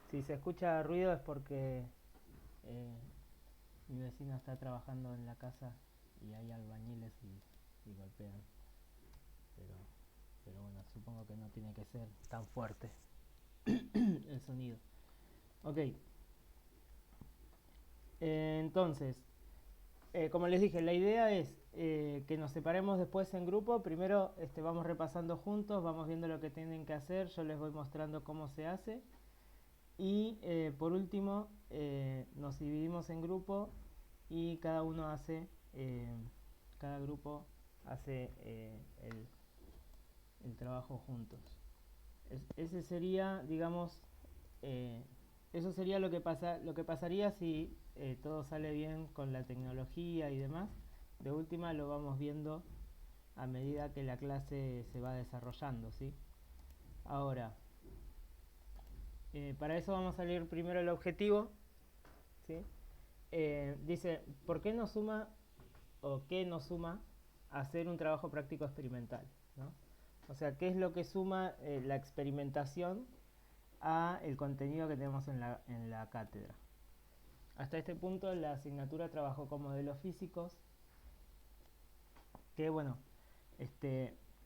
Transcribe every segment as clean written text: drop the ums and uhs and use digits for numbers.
Si se escucha ruido es porque eh, mi vecino está trabajando en la casa y hay albañiles y golpean. Pero, pero bueno, supongo que no tiene que ser tan fuerte el sonido. Ok, entonces, como les dije, la idea es que nos separemos después en grupo. Primero vamos repasando juntos, vamos viendo lo que tienen que hacer, yo les voy mostrando cómo se hace. Y por último, nos dividimos en grupo y cada grupo hace el trabajo juntos. Ese sería, digamos, eh, eso sería lo que pasaría si todo sale bien con la tecnología y demás. De última lo vamos viendo a medida que la clase se va desarrollando, ¿sí? Ahora, para eso vamos a leer primero el objetivo, ¿sí? Dice, ¿por qué nos suma o qué nos suma hacer un trabajo práctico experimental? ¿No? O sea, ¿qué es lo que suma la experimentación a el contenido que tenemos en la cátedra? Hasta este punto la asignatura trabajó con modelos físicos, que bueno,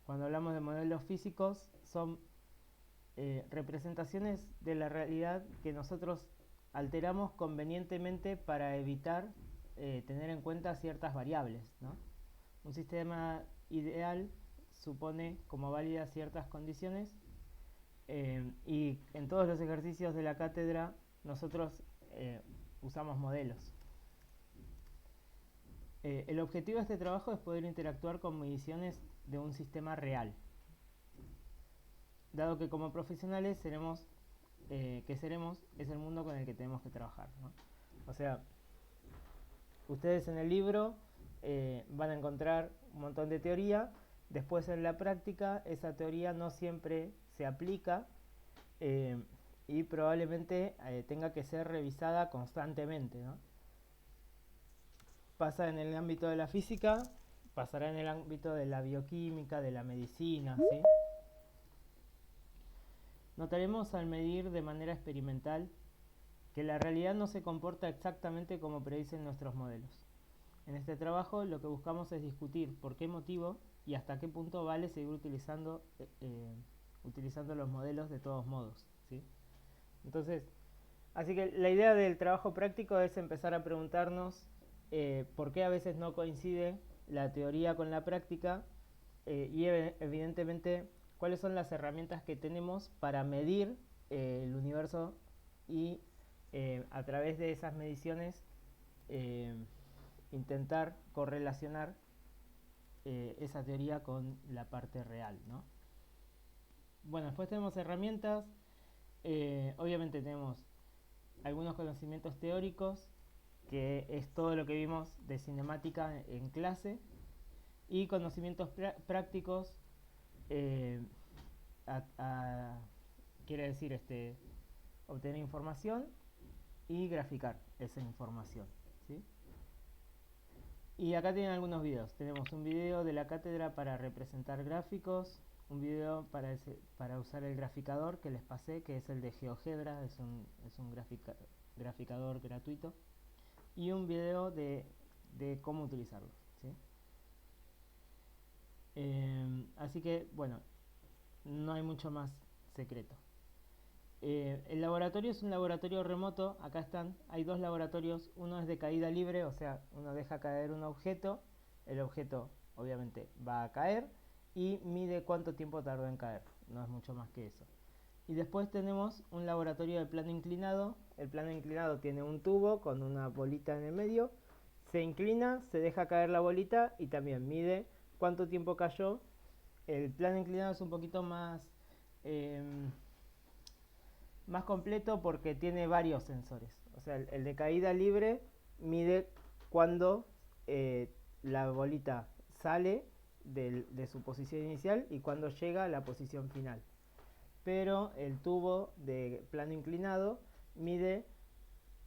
cuando hablamos de modelos físicos son representaciones de la realidad que nosotros alteramos convenientemente para evitar tener en cuenta ciertas variables, ¿no? Un sistema ideal supone como válidas ciertas condiciones y en todos los ejercicios de la cátedra nosotros usamos modelos. El objetivo de este trabajo es poder interactuar con mediciones de un sistema real, dado que como profesionales seremos es el mundo con el que tenemos que trabajar, ¿no? O sea, ustedes en el libro van a encontrar un montón de teoría, después en la práctica esa teoría no siempre se aplica eh, y probablemente tenga que ser revisada constantemente, ¿no? Pasa en el ámbito de la física, pasará en el ámbito de la bioquímica, de la medicina, ¿sí? Notaremos al medir de manera experimental que la realidad no se comporta exactamente como predicen nuestros modelos. En este trabajo lo que buscamos es discutir por qué motivo y hasta qué punto vale seguir utilizando los modelos de todos modos, ¿sí? Entonces, así que la idea del trabajo práctico es empezar a preguntarnos por qué a veces no coincide la teoría con la práctica y evidentemente cuáles son las herramientas que tenemos para medir el universo y a través de esas mediciones eh, intentar correlacionar esa teoría con la parte real, ¿no? Bueno, después tenemos herramientas, obviamente tenemos algunos conocimientos teóricos, que es todo lo que vimos de cinemática en clase, y conocimientos prácticos, eh, a, a, quiere decir obtener información y graficar esa información, ¿sí? Y acá tienen algunos videos. Tenemos un video de la cátedra para representar gráficos, un video para usar el graficador que les pasé, que es el de GeoGebra, es un graficador gratuito, y un video de cómo utilizarlo, ¿sí? Así que, bueno, no hay mucho más secreto. El laboratorio es un laboratorio remoto, acá están, hay dos laboratorios, uno es de caída libre, o sea, uno deja caer un objeto, el objeto obviamente va a caer y mide cuánto tiempo tardó en caer, no es mucho más que eso. Y después tenemos un laboratorio de plano inclinado, el plano inclinado tiene un tubo con una bolita en el medio, se inclina, se deja caer la bolita y también mide cuánto tiempo cayó. El plano inclinado es un poquito eh, más completo porque tiene varios sensores. O sea, el de caída libre mide cuando la bolita sale de su posición inicial y cuando llega a la posición final. Pero el tubo de plano inclinado mide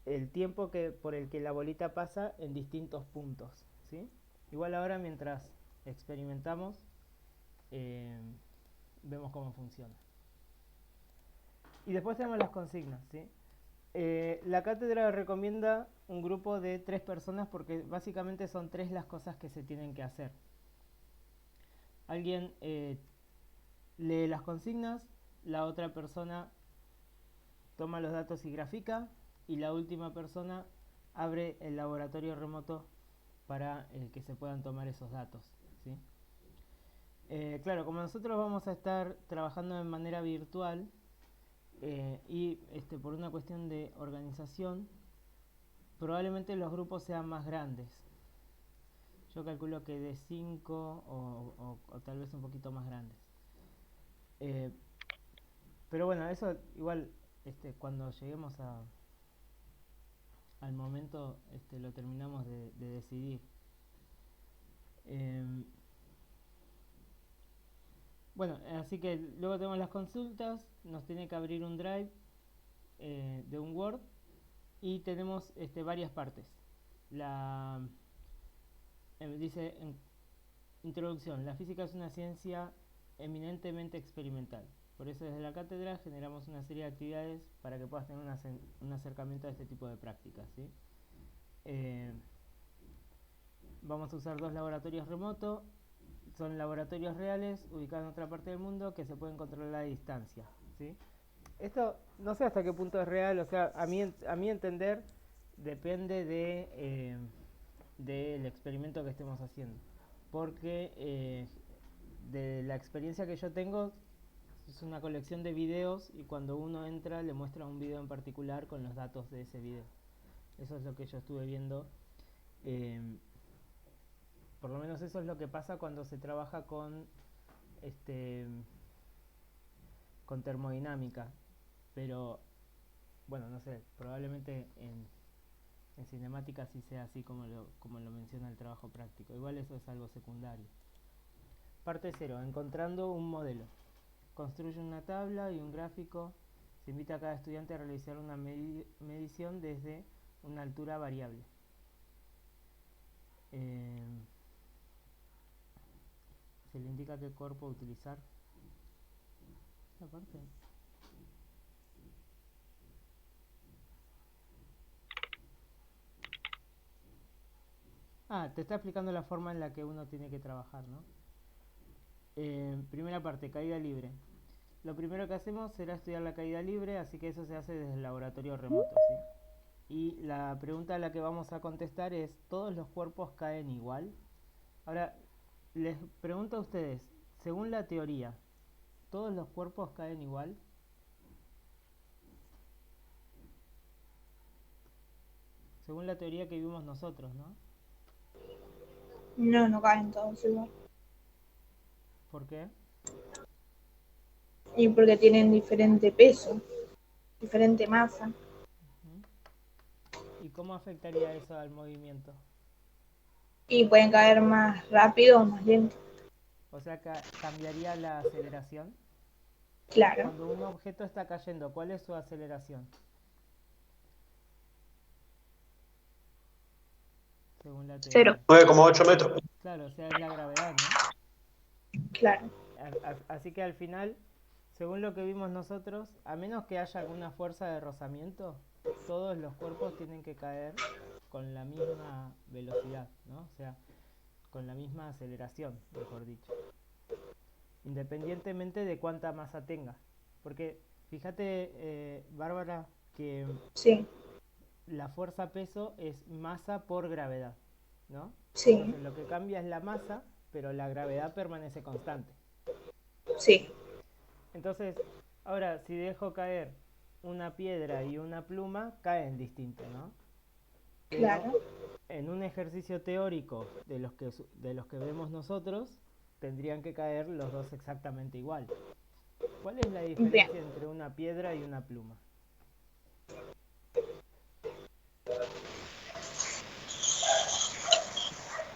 el tiempo por el que la bolita pasa en distintos puntos, ¿sí? Igual ahora mientras experimentamos eh, vemos cómo funciona. Y después tenemos las consignas, ¿sí? La cátedra recomienda un grupo de 3 personas porque básicamente son 3 las cosas que se tienen que hacer. Alguien lee las consignas, la otra persona toma los datos y grafica, y la última persona abre el laboratorio remoto para que se puedan tomar esos datos, ¿sí? Claro, como nosotros vamos a estar trabajando de manera virtual y por una cuestión de organización, probablemente los grupos sean más grandes. Yo calculo que de 5 o tal vez un poquito más grandes. Eh, pero bueno, eso igual cuando lleguemos al momento lo terminamos de decidir. Eh, bueno, así que luego tenemos las consultas, nos tiene que abrir un drive de un Word y tenemos varias partes. Dice en introducción, la física es una ciencia eminentemente experimental. Por eso desde la cátedra generamos una serie de actividades para que puedas tener un acercamiento a este tipo de prácticas, ¿sí? Vamos a usar 2 laboratorios remotos. Son laboratorios reales ubicados en otra parte del mundo que se pueden controlar a distancia, ¿sí? Esto no sé hasta qué punto es real, o sea, a mi entender depende del experimento que estemos haciendo. Porque de la experiencia que yo tengo es una colección de videos y cuando uno entra le muestra un video en particular con los datos de ese video. Eso es lo que yo estuve viendo. Eh, por lo menos eso es lo que pasa cuando se trabaja este, con termodinámica. Pero bueno, no sé, probablemente en cinemática sí sea así como lo menciona el trabajo práctico. Igual eso es algo secundario. Parte 0. Encontrando un modelo. Construye una tabla y un gráfico. Se invita a cada estudiante a realizar una medición desde una altura variable. Se le indica qué cuerpo utilizar. Esta parte. Te está explicando la forma en la que uno tiene que trabajar, ¿no? Primera parte, caída libre. Lo primero que hacemos será estudiar la caída libre, así que eso se hace desde el laboratorio remoto, ¿sí? Y la pregunta a la que vamos a contestar es, ¿todos los cuerpos caen igual? Ahora, les pregunto a ustedes, según la teoría, ¿todos los cuerpos caen igual? Según la teoría que vimos nosotros, ¿no? No, no caen todos igual. ¿Por qué? Y porque tienen diferente peso, diferente masa. ¿Y cómo afectaría eso al movimiento? Y pueden caer más rápido o más lento. O sea, cambiaría la aceleración. Claro. Cuando un objeto está cayendo, ¿cuál es su aceleración? Según la Cero. teoría. 9,8 metros. Claro, o sea, es la gravedad, ¿no? Claro. Así que al final, según lo que vimos nosotros, a menos que haya alguna fuerza de rozamiento, todos los cuerpos tienen que caer con la misma velocidad, ¿no? O sea, con la misma aceleración, mejor dicho. Independientemente de cuánta masa tenga. Porque fíjate, Bárbara, que Sí. la fuerza peso es masa por gravedad, ¿no? Sí. Entonces lo que cambia es la masa, pero la gravedad permanece constante. Sí. Entonces, ahora si dejo caer una piedra y una pluma, caen distinto, ¿no? Pero Claro. en un ejercicio teórico de los que vemos nosotros, tendrían que caer los dos exactamente igual. ¿Cuál es la Bien. diferencia entre una piedra y una pluma?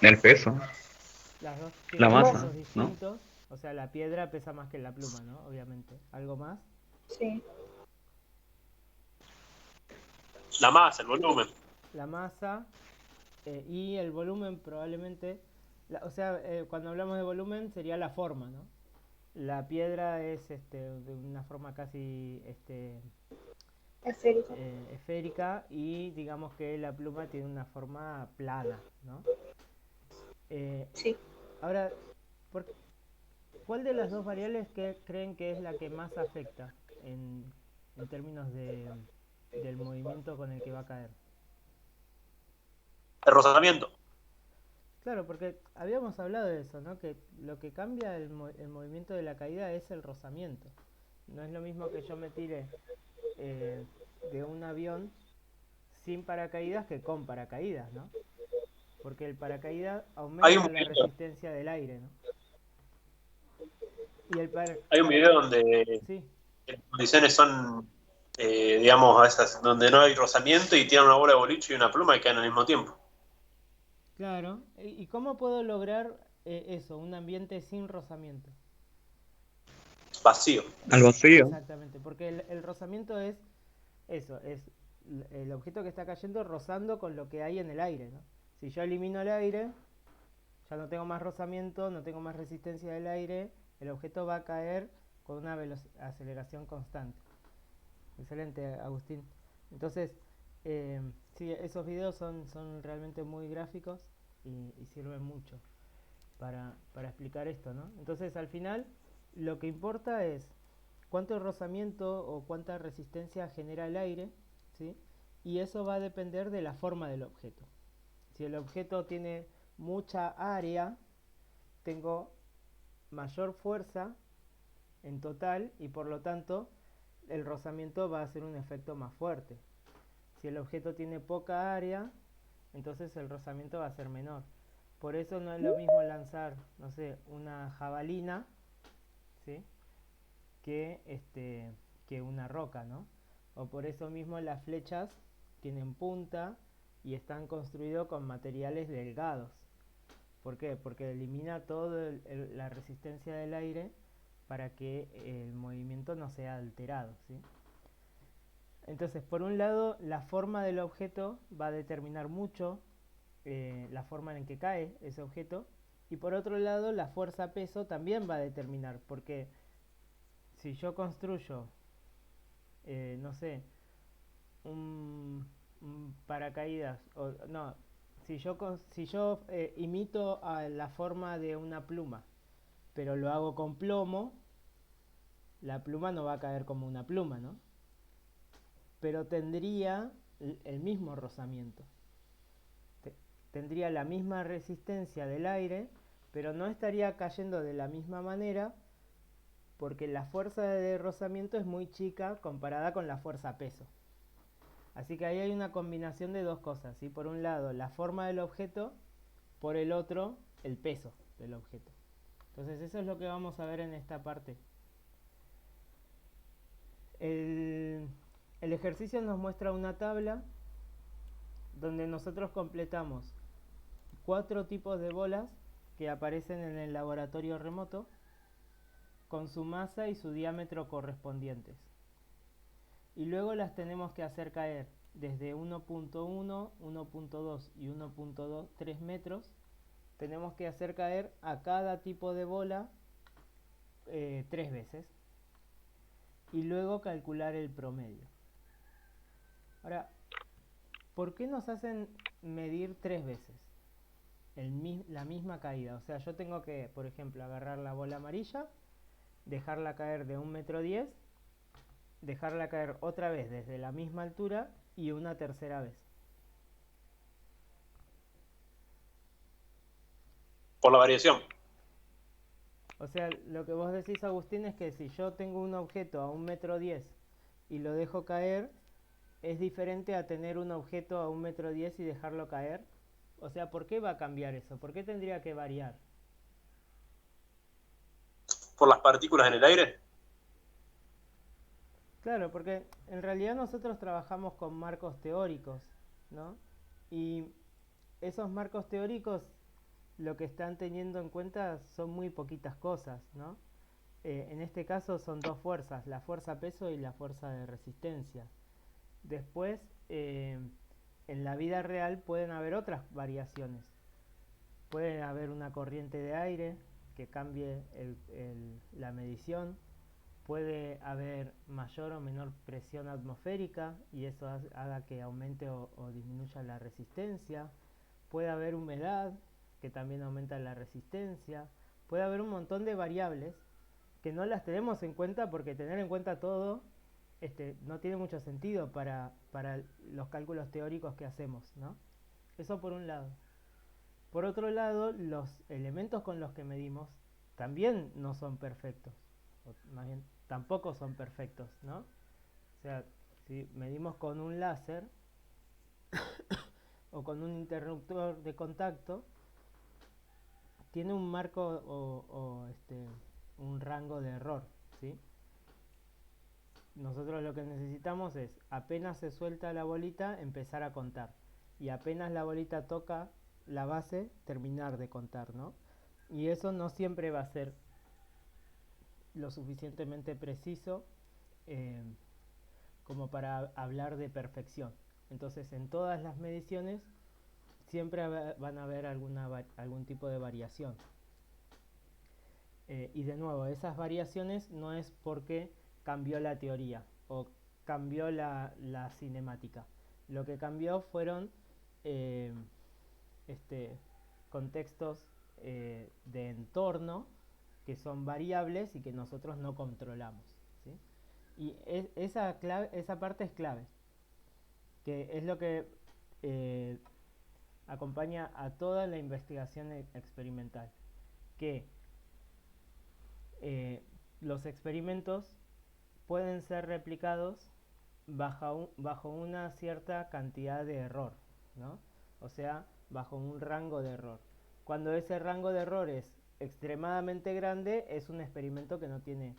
El peso, Las dos la tienen Más. masa, pesos ¿no? distintos, o sea, la piedra pesa más que la pluma, ¿no? Obviamente. ¿Algo más? Sí. La masa, el volumen. La masa y el volumen probablemente, o sea, cuando hablamos de volumen sería la forma, ¿no? La piedra es de una forma casi Esférica. esférica, y digamos que la pluma tiene una forma plana, ¿no? Eh, Sí. ahora, ¿por ¿cuál de las dos variables que creen que es la que más afecta en términos del movimiento con el que va a caer? El rozamiento. Claro, porque habíamos hablado de eso, ¿no? Que lo que cambia el movimiento de la caída es el rozamiento. No es lo mismo que yo me tire eh, de un avión sin paracaídas que con paracaídas, ¿no? Porque el paracaídas Hay un aumenta la video, resistencia del aire, ¿no? Y el hay un video paracaídas, donde sí, las condiciones son, digamos, a esas, donde no hay rozamiento y tiran una bola de boliche y una pluma y caen al mismo tiempo. claro. ¿Y cómo puedo lograr eso, un ambiente sin rozamiento? Vacío. Al vacío. Exactamente, porque el rozamiento es eso, es el objeto que está cayendo rozando con lo que hay en el aire, ¿no? Si yo elimino el aire, ya no tengo más rozamiento, no tengo más resistencia del aire, el objeto va a caer con una aceleración constante. Excelente, Agustín. Entonces, sí, esos videos son realmente muy gráficos y sirven mucho para explicar esto, ¿no? Entonces, al final, lo que importa es cuánto rozamiento o cuánta resistencia genera el aire, ¿sí? Y eso va a depender de la forma del objeto. Si el objeto tiene mucha área, tengo mayor fuerza en total y por lo tanto el rozamiento va a ser un efecto más fuerte. Si el objeto tiene poca área, entonces el rozamiento va a ser menor. Por eso no es lo mismo lanzar, no sé, una jabalina, ¿sí? Que una roca, ¿no? O por eso mismo las flechas tienen punta y están construidos con materiales delgados. ¿Por qué? Porque elimina toda la resistencia del aire para que el movimiento no sea alterado, ¿sí? Entonces, por un lado, la forma del objeto va a determinar mucho la forma en que cae ese objeto, y por otro lado, la fuerza-peso también va a determinar, porque si yo construyo, no sé, un paracaídas, o no, si yo imito a la forma de una pluma, pero lo hago con plomo, la pluma no va a caer como una pluma, ¿no? Pero tendría el mismo rozamiento. Tendría la misma resistencia del aire, pero no estaría cayendo de la misma manera porque la fuerza de rozamiento es muy chica comparada con la fuerza peso. Así que ahí hay una combinación de dos cosas, ¿sí? Por un lado, la forma del objeto, por el otro, el peso del objeto. Entonces eso es lo que vamos a ver en esta parte. El, el ejercicio nos muestra una tabla donde nosotros completamos 4 tipos de bolas que aparecen en el laboratorio remoto con su masa y su diámetro correspondientes. Y luego las tenemos que hacer caer desde 1.1, 1.2 y 1.3 metros. Tenemos que hacer caer a cada tipo de bola 3 veces. Y luego calcular el promedio. Ahora, ¿por qué nos hacen medir 3 veces la misma caída? O sea, yo tengo que, por ejemplo, agarrar la bola amarilla, dejarla caer de 1,10 m, dejarla caer otra vez desde la misma altura y una tercera vez. Por la variación. O sea, lo que vos decís, Agustín, es que si yo tengo un objeto a 1,10 m y lo dejo caer, es diferente a tener un objeto a 1,10 m y dejarlo caer. O sea, ¿por qué va a cambiar eso? ¿Por qué tendría que variar? Por las partículas en el aire. Claro, porque en realidad nosotros trabajamos con marcos teóricos, ¿no? Y esos marcos teóricos lo que están teniendo en cuenta son muy poquitas cosas, ¿no? En este caso son dos fuerzas, la fuerza peso y la fuerza de resistencia. Después, en la vida real pueden haber otras variaciones. Puede haber una corriente de aire que cambie la medición. puede haber mayor o menor presión atmosférica y eso haga que aumente o disminuya la resistencia. Puede haber humedad, que también aumenta la resistencia. Puede haber un montón de variables que no las tenemos en cuenta porque tener en cuenta todo no tiene mucho sentido para los cálculos teóricos que hacemos, ¿no? Eso por un lado. Por otro lado, los elementos con los que medimos también no son perfectos, o más bien tampoco son perfectos, ¿no? O sea, si medimos con un láser o con un interruptor de contacto, tiene un marco un rango de error, ¿sí? Nosotros lo que necesitamos es, apenas se suelta la bolita, empezar a contar. Y apenas la bolita toca la base, terminar de contar, ¿no? Y eso no siempre va a ser lo suficientemente preciso como para hablar de perfección. Entonces, en todas las mediciones siempre van a haber algún tipo de variación. Y de nuevo, esas variaciones no es porque cambió la teoría o cambió la cinemática. Lo que cambió fueron contextos de entorno que son variables y que nosotros no controlamos, ¿sí? Y esa parte es clave, que es lo que acompaña a toda la investigación experimental, que los experimentos pueden ser replicados bajo una cierta cantidad de error, ¿no? O sea, bajo un rango de error. Cuando ese rango de error es extremadamente grande, es un experimento que no tiene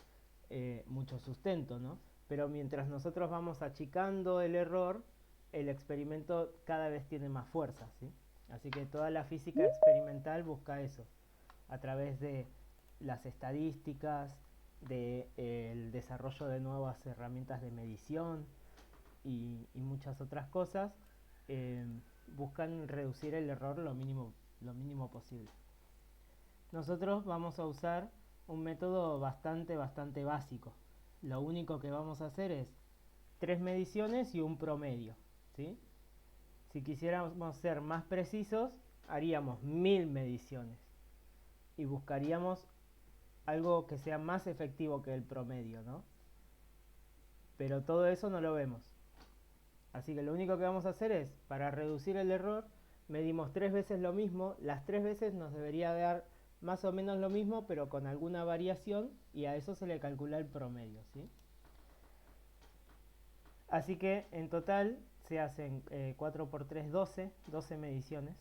mucho sustento, ¿no? Pero mientras nosotros vamos achicando el error, el experimento cada vez tiene más fuerza, ¿sí? Así que toda la física experimental busca eso, a través de las estadísticas, del desarrollo de nuevas herramientas de medición y muchas otras cosas, buscan reducir el error lo mínimo posible. Nosotros vamos a usar un método bastante básico. Lo único que vamos a hacer es 3 mediciones y un promedio, ¿sí? Si quisiéramos ser más precisos, haríamos 1000 mediciones y buscaríamos algo que sea más efectivo que el promedio, ¿no? Pero todo eso no lo vemos. Así que lo único que vamos a hacer es, para reducir el error, medimos 3 veces lo mismo. Las 3 veces nos debería dar más o menos lo mismo, pero con alguna variación, y a eso se le calcula el promedio, ¿sí? Así que en total se hacen 4 por 3, 12 mediciones,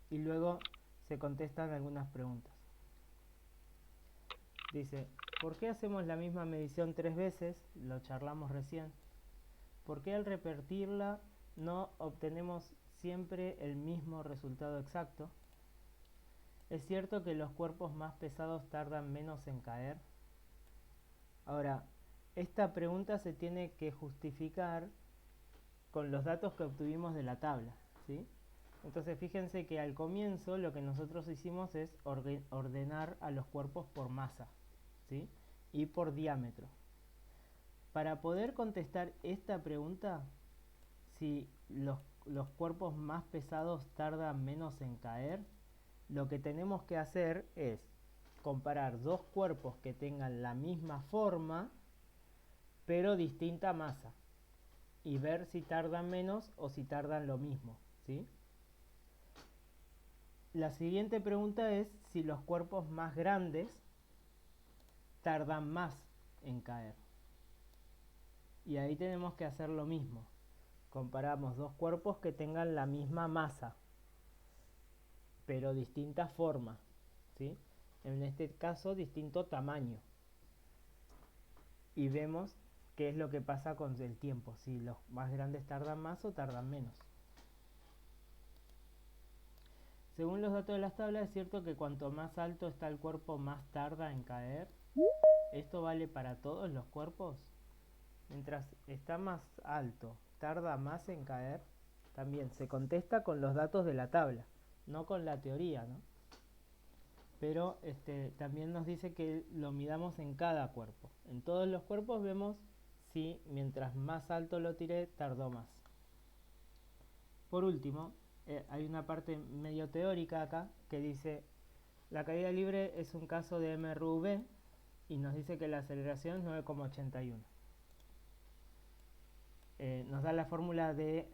y luego se contestan algunas preguntas. Dice, ¿por qué hacemos la misma medición 3 veces? Lo charlamos recién. ¿Por qué al repetirla no obtenemos siempre el mismo resultado exacto? ¿Es cierto que los cuerpos más pesados tardan menos en caer? Ahora, esta pregunta se tiene que justificar con los datos que obtuvimos de la tabla, ¿sí? Entonces fíjense que al comienzo lo que nosotros hicimos es ordenar a los cuerpos por masa, ¿sí? Y por diámetro. Para poder contestar esta pregunta, si los cuerpos más pesados tardan menos en caer, lo que tenemos que hacer es comparar dos cuerpos que tengan la misma forma, pero distinta masa, y ver si tardan menos o si tardan lo mismo, ¿sí? La siguiente pregunta es si los cuerpos más grandes tardan más en caer. Y ahí tenemos que hacer lo mismo. Comparamos dos cuerpos que tengan la misma masa, pero distinta forma, ¿sí? En este caso, distinto tamaño. Y vemos qué es lo que pasa con el tiempo, si los más grandes tardan más o tardan menos. Según los datos de las tablas, es cierto que cuanto más alto está el cuerpo, más tarda en caer. ¿Esto vale para todos los cuerpos? Mientras está más alto, tarda más en caer. También se contesta con los datos de la tabla, no con la teoría, ¿no? pero también nos dice que lo midamos en cada cuerpo. En todos los cuerpos vemos si mientras más alto lo tiré, tardó más. Por último, hay una parte medio teórica acá que dice: la caída libre es un caso de MRV y nos dice que la aceleración es 9,81. Nos da la fórmula de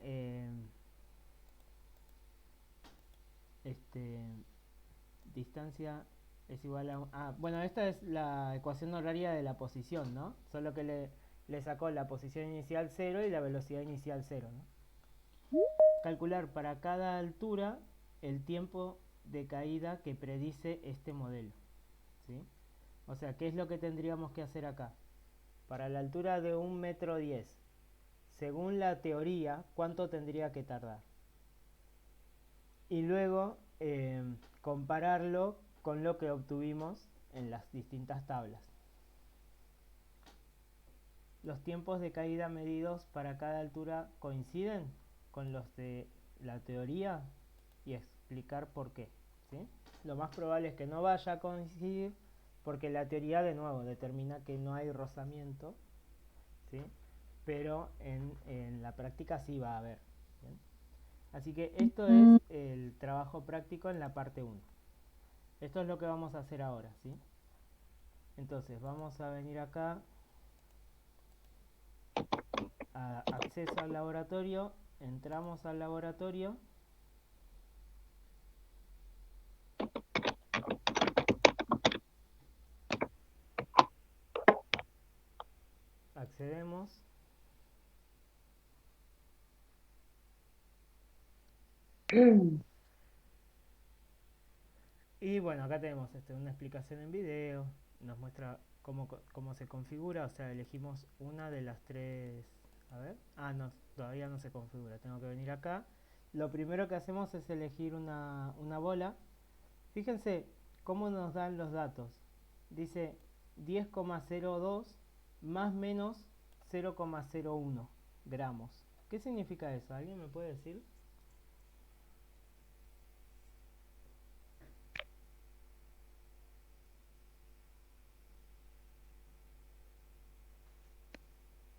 distancia es igual a... bueno, esta es la ecuación horaria de la posición, ¿no? Solo que le sacó la posición inicial 0 y la velocidad inicial 0, ¿no? Calcular para cada altura el tiempo de caída que predice este modelo, ¿sí? O sea, ¿qué es lo que tendríamos que hacer acá? Para la altura de 1,10 m, según la teoría, ¿cuánto tendría que tardar? Y luego compararlo con lo que obtuvimos en las distintas tablas. Los tiempos de caída medidos para cada altura coinciden con los de la teoría y explicar por qué, ¿sí? Lo más probable es que no vaya a coincidir porque la teoría de nuevo determina que no hay rozamiento, ¿sí? Pero en la práctica sí va a haber, ¿bien? Así que esto es el trabajo práctico en la parte 1. Esto es lo que vamos a hacer ahora, ¿sí? Entonces vamos a venir acá a acceso al laboratorio, entramos al laboratorio, accedemos, y bueno, acá tenemos una explicación en video, nos muestra cómo se configura, o sea, elegimos una de las tres. A ver, no, todavía no se configura, tengo que venir acá. Lo primero que hacemos es elegir una bola. Fíjense cómo nos dan los datos. Dice 10,02 más menos 0,01 gramos. ¿Qué significa eso? ¿Alguien me puede decir?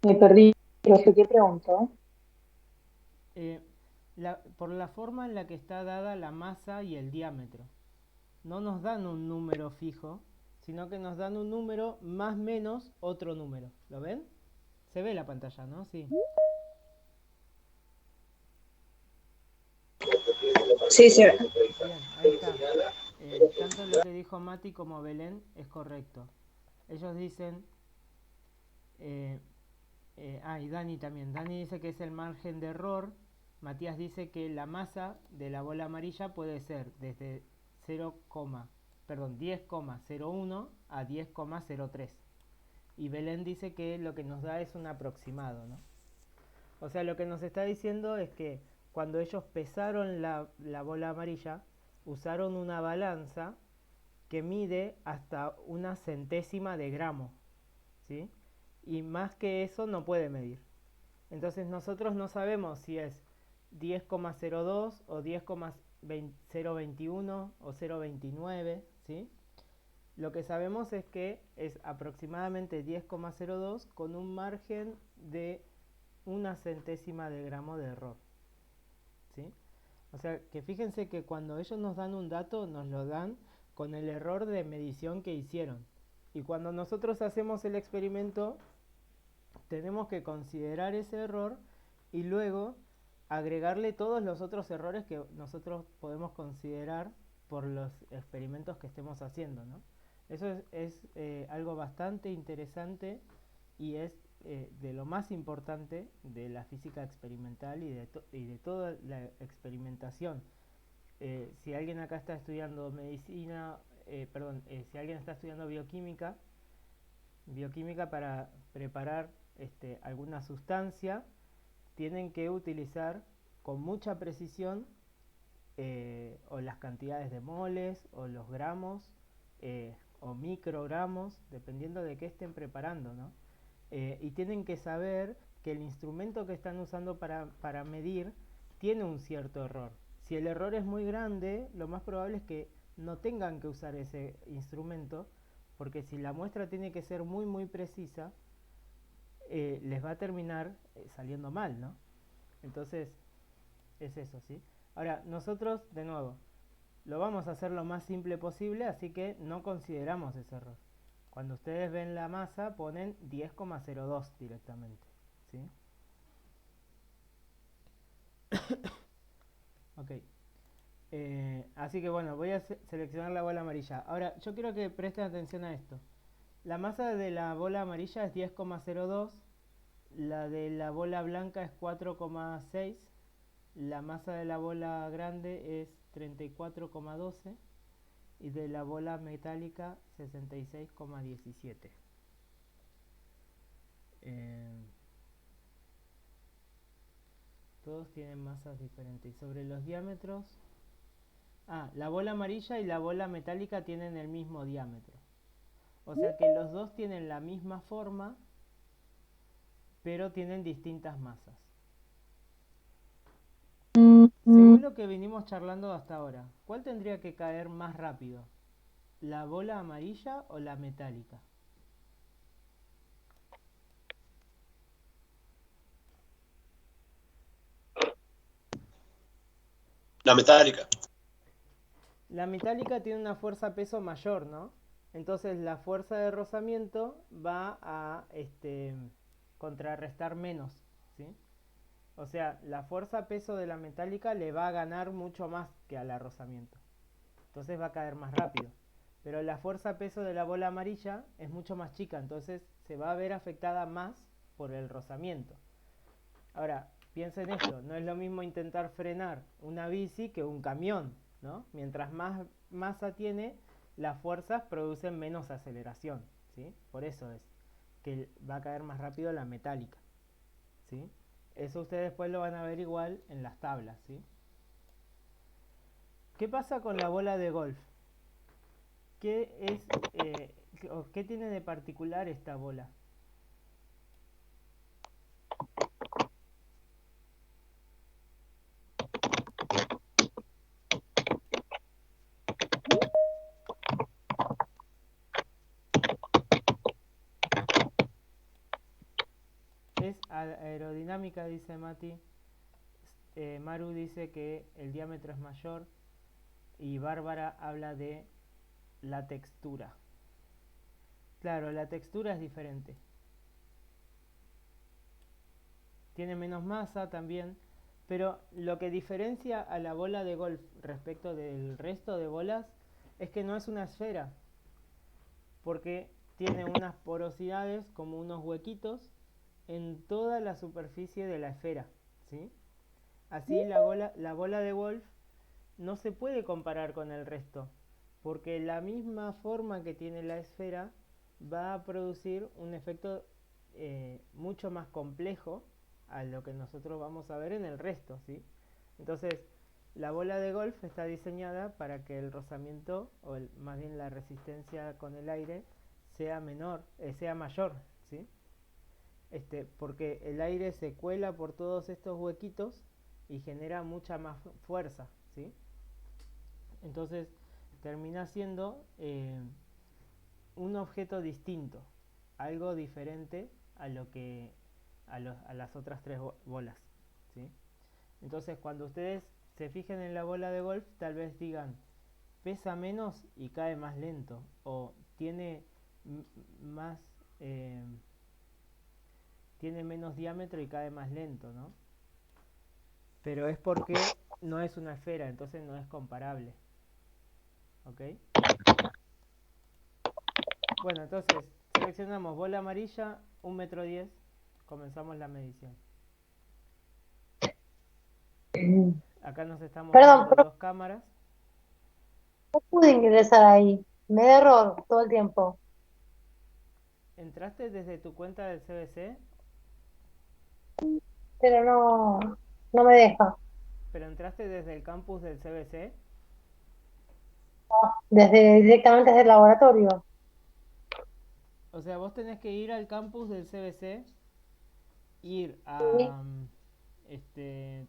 Me perdí, profe, ¿qué preguntó? Por la forma en la que está dada la masa y el diámetro. No nos dan un número fijo, sino que nos dan un número más menos otro número. ¿Lo ven? Se ve la pantalla, ¿no? Sí. Sí, sí. Bien, ahí está. Tanto lo que dijo Mati como Belén es correcto. Ellos dicen... y Dani también. Dani dice que es el margen de error. Matías dice que la masa de la bola amarilla puede ser desde 10,01 a 10,03. Y Belén dice que lo que nos da es un aproximado, ¿no? O sea, lo que nos está diciendo es que cuando ellos pesaron la bola amarilla, usaron una balanza que mide hasta una centésima de gramo, ¿sí? Y más que eso no puede medir. Entonces nosotros no sabemos si es 10,02 o 10,021 o 0,29, ¿sí? Lo que sabemos es que es aproximadamente 10,02 con un margen de una centésima de gramo de error, ¿sí? O sea, que fíjense que cuando ellos nos dan un dato, nos lo dan con el error de medición que hicieron. Y cuando nosotros hacemos el experimento, tenemos que considerar ese error y luego agregarle todos los otros errores que nosotros podemos considerar por los experimentos que estemos haciendo, ¿no? Eso es algo bastante interesante y es de lo más importante de la física experimental y de toda la experimentación. Si alguien acá está estudiando medicina, si alguien está estudiando bioquímica para preparar alguna sustancia, tienen que utilizar con mucha precisión o las cantidades de moles o los gramos o microgramos, dependiendo de qué estén preparando, ¿no? Y tienen que saber que el instrumento que están usando para medir tiene un cierto error. Si el error es muy grande, lo más probable es que no tengan que usar ese instrumento, porque si la muestra tiene que ser muy muy precisa, les va a terminar saliendo mal, ¿no? Entonces, es eso, ¿sí? Ahora, nosotros, de nuevo, lo vamos a hacer lo más simple posible, así que no consideramos ese error. Cuando ustedes ven la masa, ponen 10,02 directamente, ¿sí? Ok. Así que bueno, voy a seleccionar la bola amarilla. Ahora, yo quiero que presten atención a esto. La masa de la bola amarilla es 10,02, la de la bola blanca es 4,6, la masa de la bola grande es 34,12 y de la bola metálica 66,17. Todos tienen masas diferentes. Y sobre los diámetros... la bola amarilla y la bola metálica tienen el mismo diámetro. O sea que los dos tienen la misma forma, pero tienen distintas masas. Según lo que venimos charlando hasta ahora, ¿cuál tendría que caer más rápido? ¿La bola amarilla o la metálica? La metálica. La metálica tiene una fuerza-peso mayor, ¿no? Entonces la fuerza de rozamiento va a contrarrestar menos, ¿sí? O sea, la fuerza-peso de la metálica le va a ganar mucho más que al rozamiento. Entonces va a caer más rápido. Pero la fuerza-peso de la bola amarilla es mucho más chica, entonces se va a ver afectada más por el rozamiento. Ahora, piensen esto, no es lo mismo intentar frenar una bici que un camión, ¿no? Mientras más masa tiene, las fuerzas producen menos aceleración, ¿sí? Por eso es que va a caer más rápido la metálica, ¿sí? Eso ustedes después lo van a ver igual en las tablas, ¿sí? ¿Qué pasa con la bola de golf? ¿Qué tiene de particular esta bola? Es aerodinámica, dice Mati. Maru dice que el diámetro es mayor. Y Bárbara habla de la textura. Claro, la textura es diferente. Tiene menos masa también. Pero lo que diferencia a la bola de golf respecto del resto de bolas es que no es una esfera. Porque tiene unas porosidades como unos huequitos en toda la superficie de la esfera, ¿sí? Así la bola de golf no se puede comparar con el resto, porque la misma forma que tiene la esfera va a producir un efecto mucho más complejo a lo que nosotros vamos a ver en el resto, ¿sí? Entonces, la bola de golf está diseñada para que el rozamiento, más bien la resistencia con el aire, sea mayor, ¿sí? Porque el aire se cuela por todos estos huequitos y genera mucha más fuerza, ¿sí? Entonces termina siendo un objeto distinto, algo diferente a lo que a las otras tres bolas, ¿sí? Entonces cuando ustedes se fijen en la bola de golf, tal vez digan pesa menos y cae más lento, o tiene más tiene menos diámetro y cae más lento, ¿no? Pero es porque no es una esfera, entonces no es comparable. ¿Ok? Bueno, entonces seleccionamos bola amarilla, 1,10 m. Comenzamos la medición. Acá nos está Perdón, mostrando dos cámaras. no pude ingresar ahí. Me da error todo el tiempo. ¿Entraste desde tu cuenta del CBC? Pero no me deja. ¿Pero entraste desde el campus del CBC? Directamente desde el laboratorio. O sea, vos tenés que ir al campus del CBC, ir Sí. a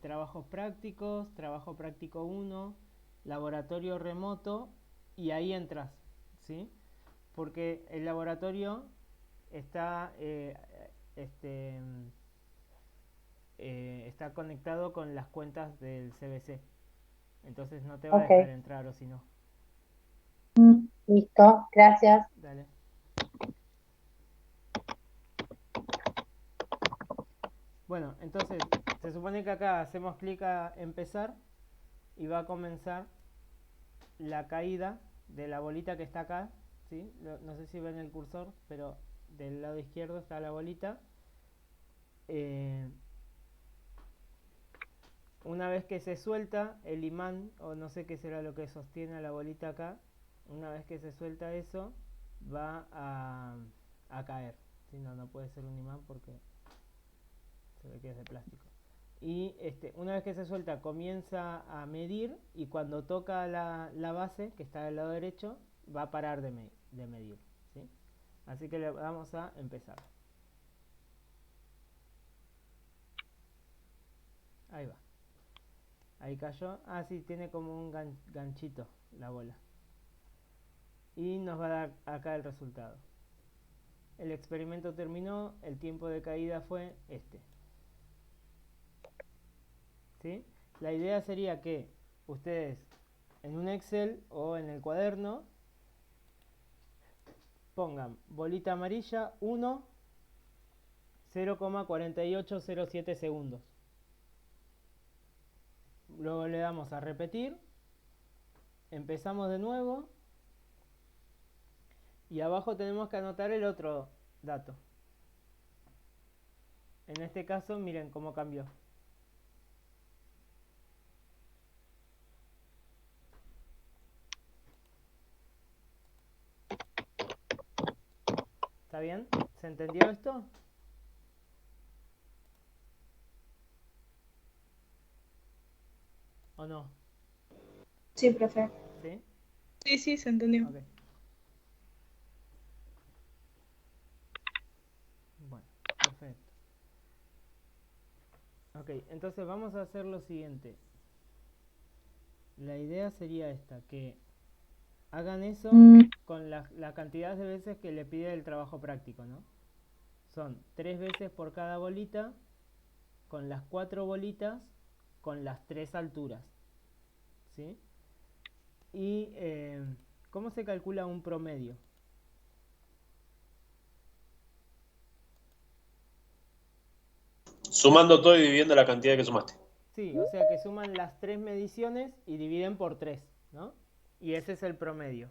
trabajos prácticos, trabajo práctico 1, laboratorio remoto y ahí entras, ¿sí? Porque el laboratorio está, está conectado con las cuentas del CBC. Entonces no te va a Ok, dejar entrar o si no. listo, gracias. Dale. Bueno, entonces se supone que acá hacemos clic a empezar y va a comenzar la caída de la bolita que está acá, ¿sí? No sé si ven el cursor, pero del lado izquierdo está la bolita. Una vez que se suelta el imán, o no sé qué será lo que sostiene a la bolita acá, una vez que se suelta eso, va a caer. Si no, no puede ser un imán porque se ve que es de plástico. Y una vez que se suelta comienza a medir y cuando toca la base, que está del lado derecho, va a parar de medir, ¿sí? Así que le vamos a empezar. Ahí va. Ahí cayó. Ah, sí, tiene como un ganchito la bola. Y nos va a dar acá el resultado. El experimento terminó, el tiempo de caída fue este. ¿Sí? La idea sería que ustedes en un Excel o en el cuaderno pongan bolita amarilla 1, 0,4807 segundos. Luego le damos a repetir, empezamos de nuevo y abajo tenemos que anotar el otro dato. En este caso miren cómo cambió. ¿Está bien? ¿Se entendió esto? ¿O no? Sí, profe. ¿Sí? Sí, sí, se entendió. Ok. Bueno, perfecto. Ok, entonces vamos a hacer lo siguiente. La idea sería esta, que hagan eso con la cantidad de veces que le pide el trabajo práctico, ¿no? Son 3 veces por cada bolita, con las 4 bolitas, con las 3 alturas, ¿sí? Y ¿cómo se calcula un promedio? Sumando todo y dividiendo la cantidad que sumaste. Sí, o sea que suman las 3 mediciones y dividen por 3, ¿no? Y ese es el promedio.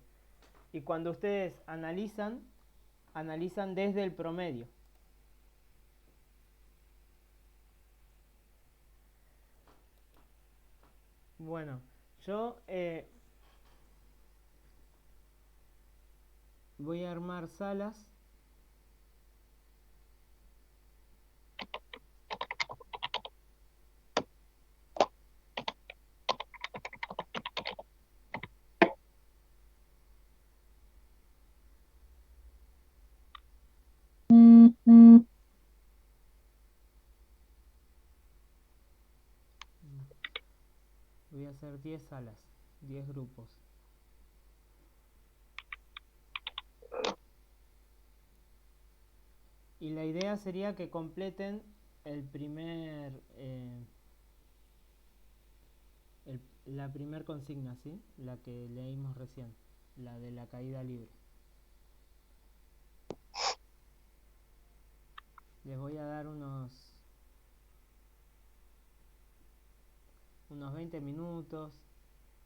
Y cuando ustedes analizan desde el promedio. Bueno, yo voy a armar salas. Voy a hacer 10 salas, 10 grupos. Y la idea sería que completen el primer, la primer consigna, ¿sí? La que leímos recién, la de la caída libre. Les voy a dar unos 20 minutos.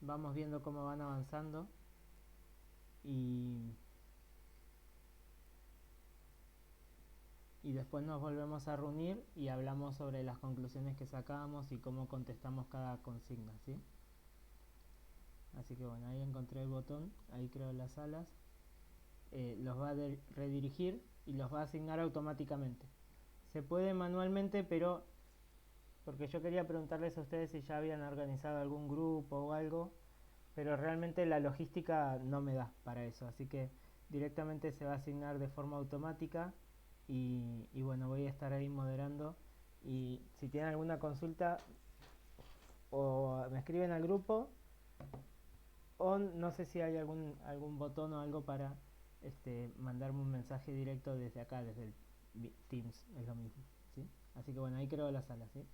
Vamos viendo cómo van avanzando. Y después nos volvemos a reunir y hablamos sobre las conclusiones que sacamos y cómo contestamos cada consigna, ¿sí? Así que bueno, ahí encontré el botón, ahí creo las salas. Los va a redirigir y los va a asignar automáticamente. Se puede manualmente, pero porque yo quería preguntarles a ustedes si ya habían organizado algún grupo o algo, pero realmente la logística no me da para eso, así que directamente se va a asignar de forma automática y bueno, voy a estar ahí moderando y si tienen alguna consulta o me escriben al grupo O no sé si hay algún botón o algo para mandarme un mensaje directo desde acá, desde el Teams, es lo mismo, ¿sí? Así que bueno, ahí creo la sala, ¿sí?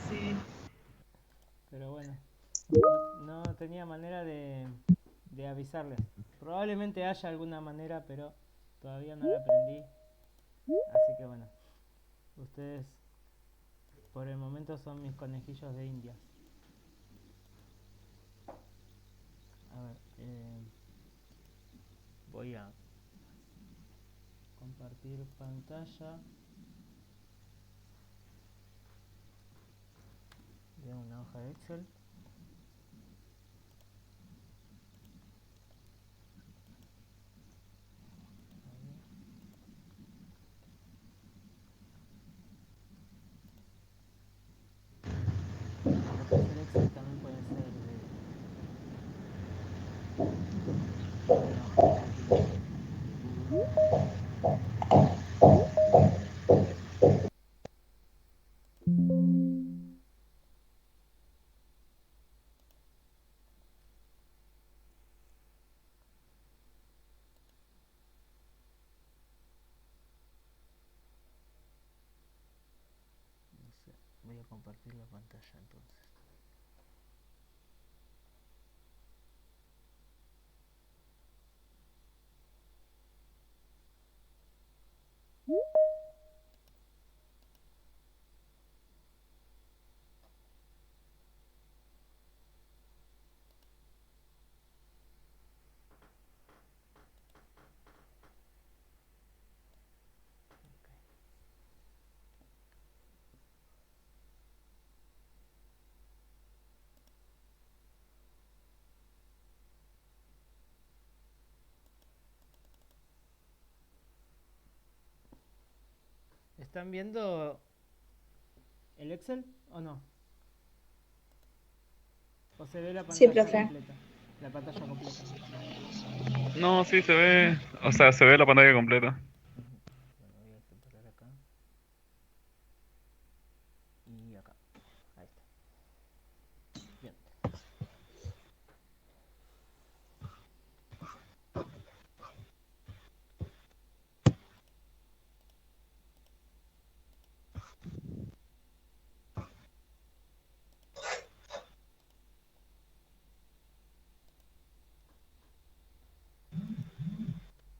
Sí. Pero bueno, no tenía manera de avisarles. Probablemente haya alguna manera, pero todavía no la aprendí. Así que bueno, ustedes por el momento son mis conejillos de India. A ver, voy a compartir pantalla de una hoja de Excel. Puede ser Excel, también puede ser de una hoja de cálculo de Google. No sé, voy a compartir la pantalla entonces. ¿Están viendo el Excel o no? ¿O se ve la Sí, pantalla profe. completa? La pantalla completa. No, sí se ve. O sea, se ve la pantalla completa. Ujú. Bueno, voy a separar acá y acá. Ahí está. Bien.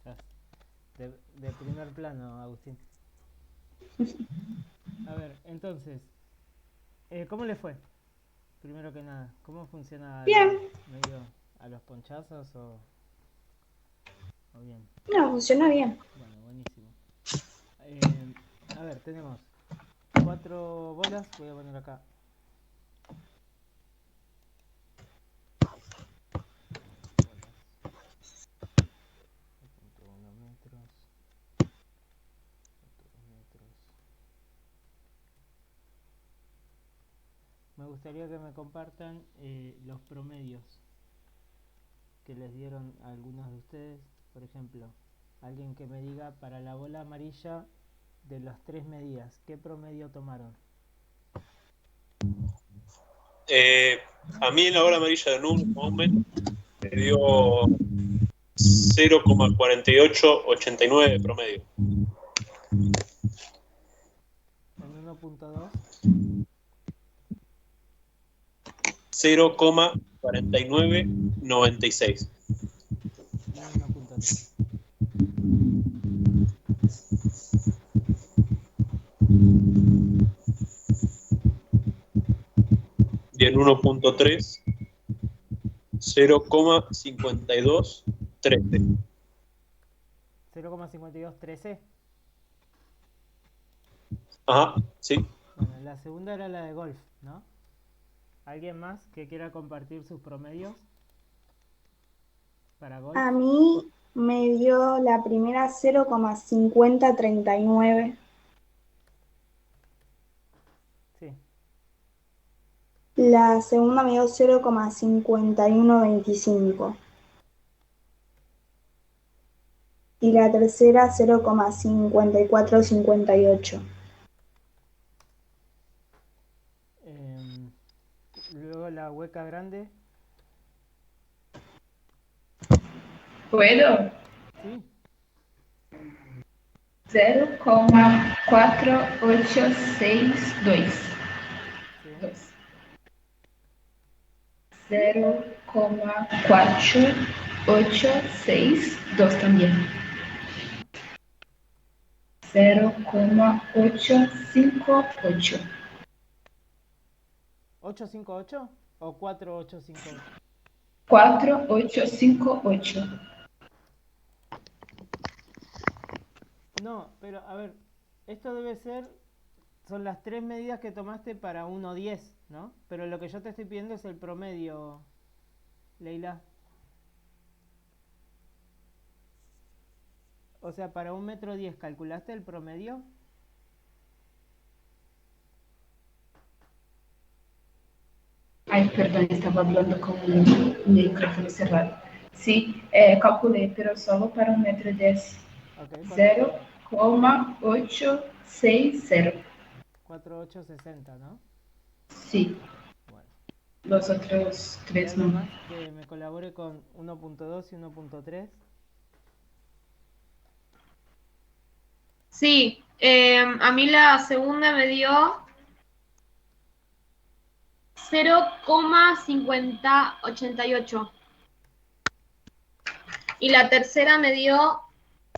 Estás de primer plano, Agustín. A ver, entonces, ¿cómo le fue? Primero que nada, ¿cómo funciona Bien. medio a los ponchazos o bien? No, funcionó bien. Bueno, buenísimo. A ver, tenemos 4 bolas, voy a poner acá. Bolas. 0.1 metros. 0.2 metros. Me gustaría que me compartan los promedios que les dieron a algunos de ustedes. Por ejemplo, alguien que me diga para la bola amarilla de las 3 medidas, ¿qué promedio tomaron? A mí en la bola amarilla de Nubes, me dio 0,5 0,4889 de promedio. En 1.2. 0,4996. Y 1.3. Y en 1.3, 0,5213. 0,5213. Ajá, sí. Bueno, la segunda era la de golf, ¿no? ¿Alguien más que quiera compartir sus promedios para golf? A mí me dio la primera 0,5039, Sí. la segunda me dio 0,5125 y la tercera 0,5458. Luego la hueca grande. ¿Puedo? Sí. 0,4862. Sí. 0,4862 también. Bueno. 0,858. 858 o 4858. 4858. No, pero a ver, esto debe ser, son las tres medidas que tomaste para 1.10, ¿no? Pero lo que yo te estoy pidiendo es el promedio, Leila. O sea, para 1,10 m, ¿calculaste el promedio? Ay, perdón, estaba hablando con un micrófono cerrado. Sí, calculé, pero solo para 1,10 m. Ok, ¿cuánto te dio? 0,860. 4860, ¿no? Sí, Bueno. los otros ¿Y tres alguien no. más que me colabore con 1.2 y 1.3? Sí, a mí la segunda me dio 0,5088 y la tercera me dio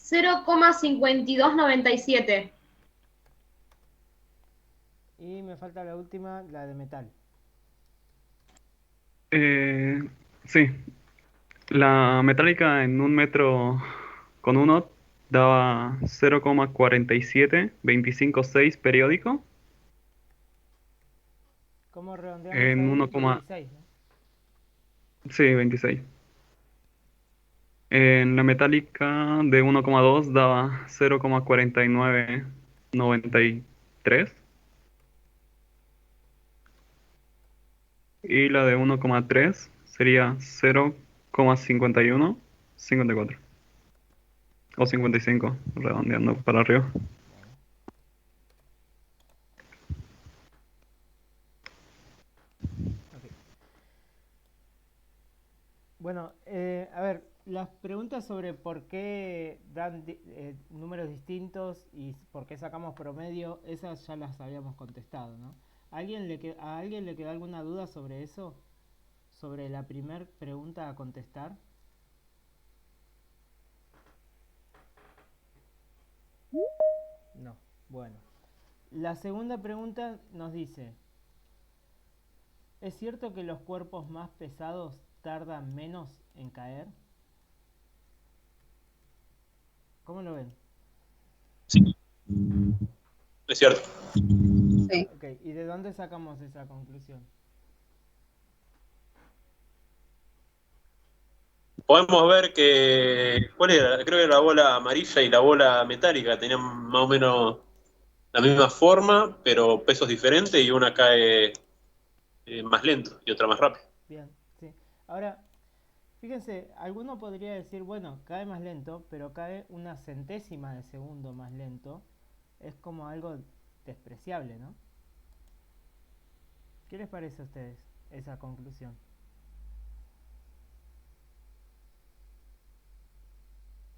0,5297. Y me falta la última, la de metal. Sí, la metálica en 1 metro con 1 daba 0,47256 periódico. ¿Cómo redondeamos En ahí? 1, 26, ¿no? sí, 26. En la metálica de 1,2 daba 0,4993. Y la de 1,3 sería 0,5154. O 55, redondeando para arriba. Bueno. Ok. Bueno, a ver, las preguntas sobre por qué dan números distintos y por qué sacamos promedio, esas ya las habíamos contestado, ¿no? ¿A alguien le quedó alguna duda sobre eso? ¿Sobre la primer pregunta a contestar? No. Bueno. La segunda pregunta nos dice, ¿es cierto que los cuerpos más pesados tardan menos en caer? ¿Cómo lo ven? Sí, es cierto. Sí. Ok, ¿y de dónde sacamos esa conclusión? Podemos ver que, ¿cuál era? Creo que la bola amarilla y la bola metálica tenían más o menos la misma forma, pero pesos diferentes y una cae más lento y otra más rápido. Bien, sí. Ahora, fíjense, alguno podría decir, bueno, cae más lento, pero cae una centésima de segundo más lento. Es como algo despreciable, ¿no? ¿Qué les parece a ustedes esa conclusión?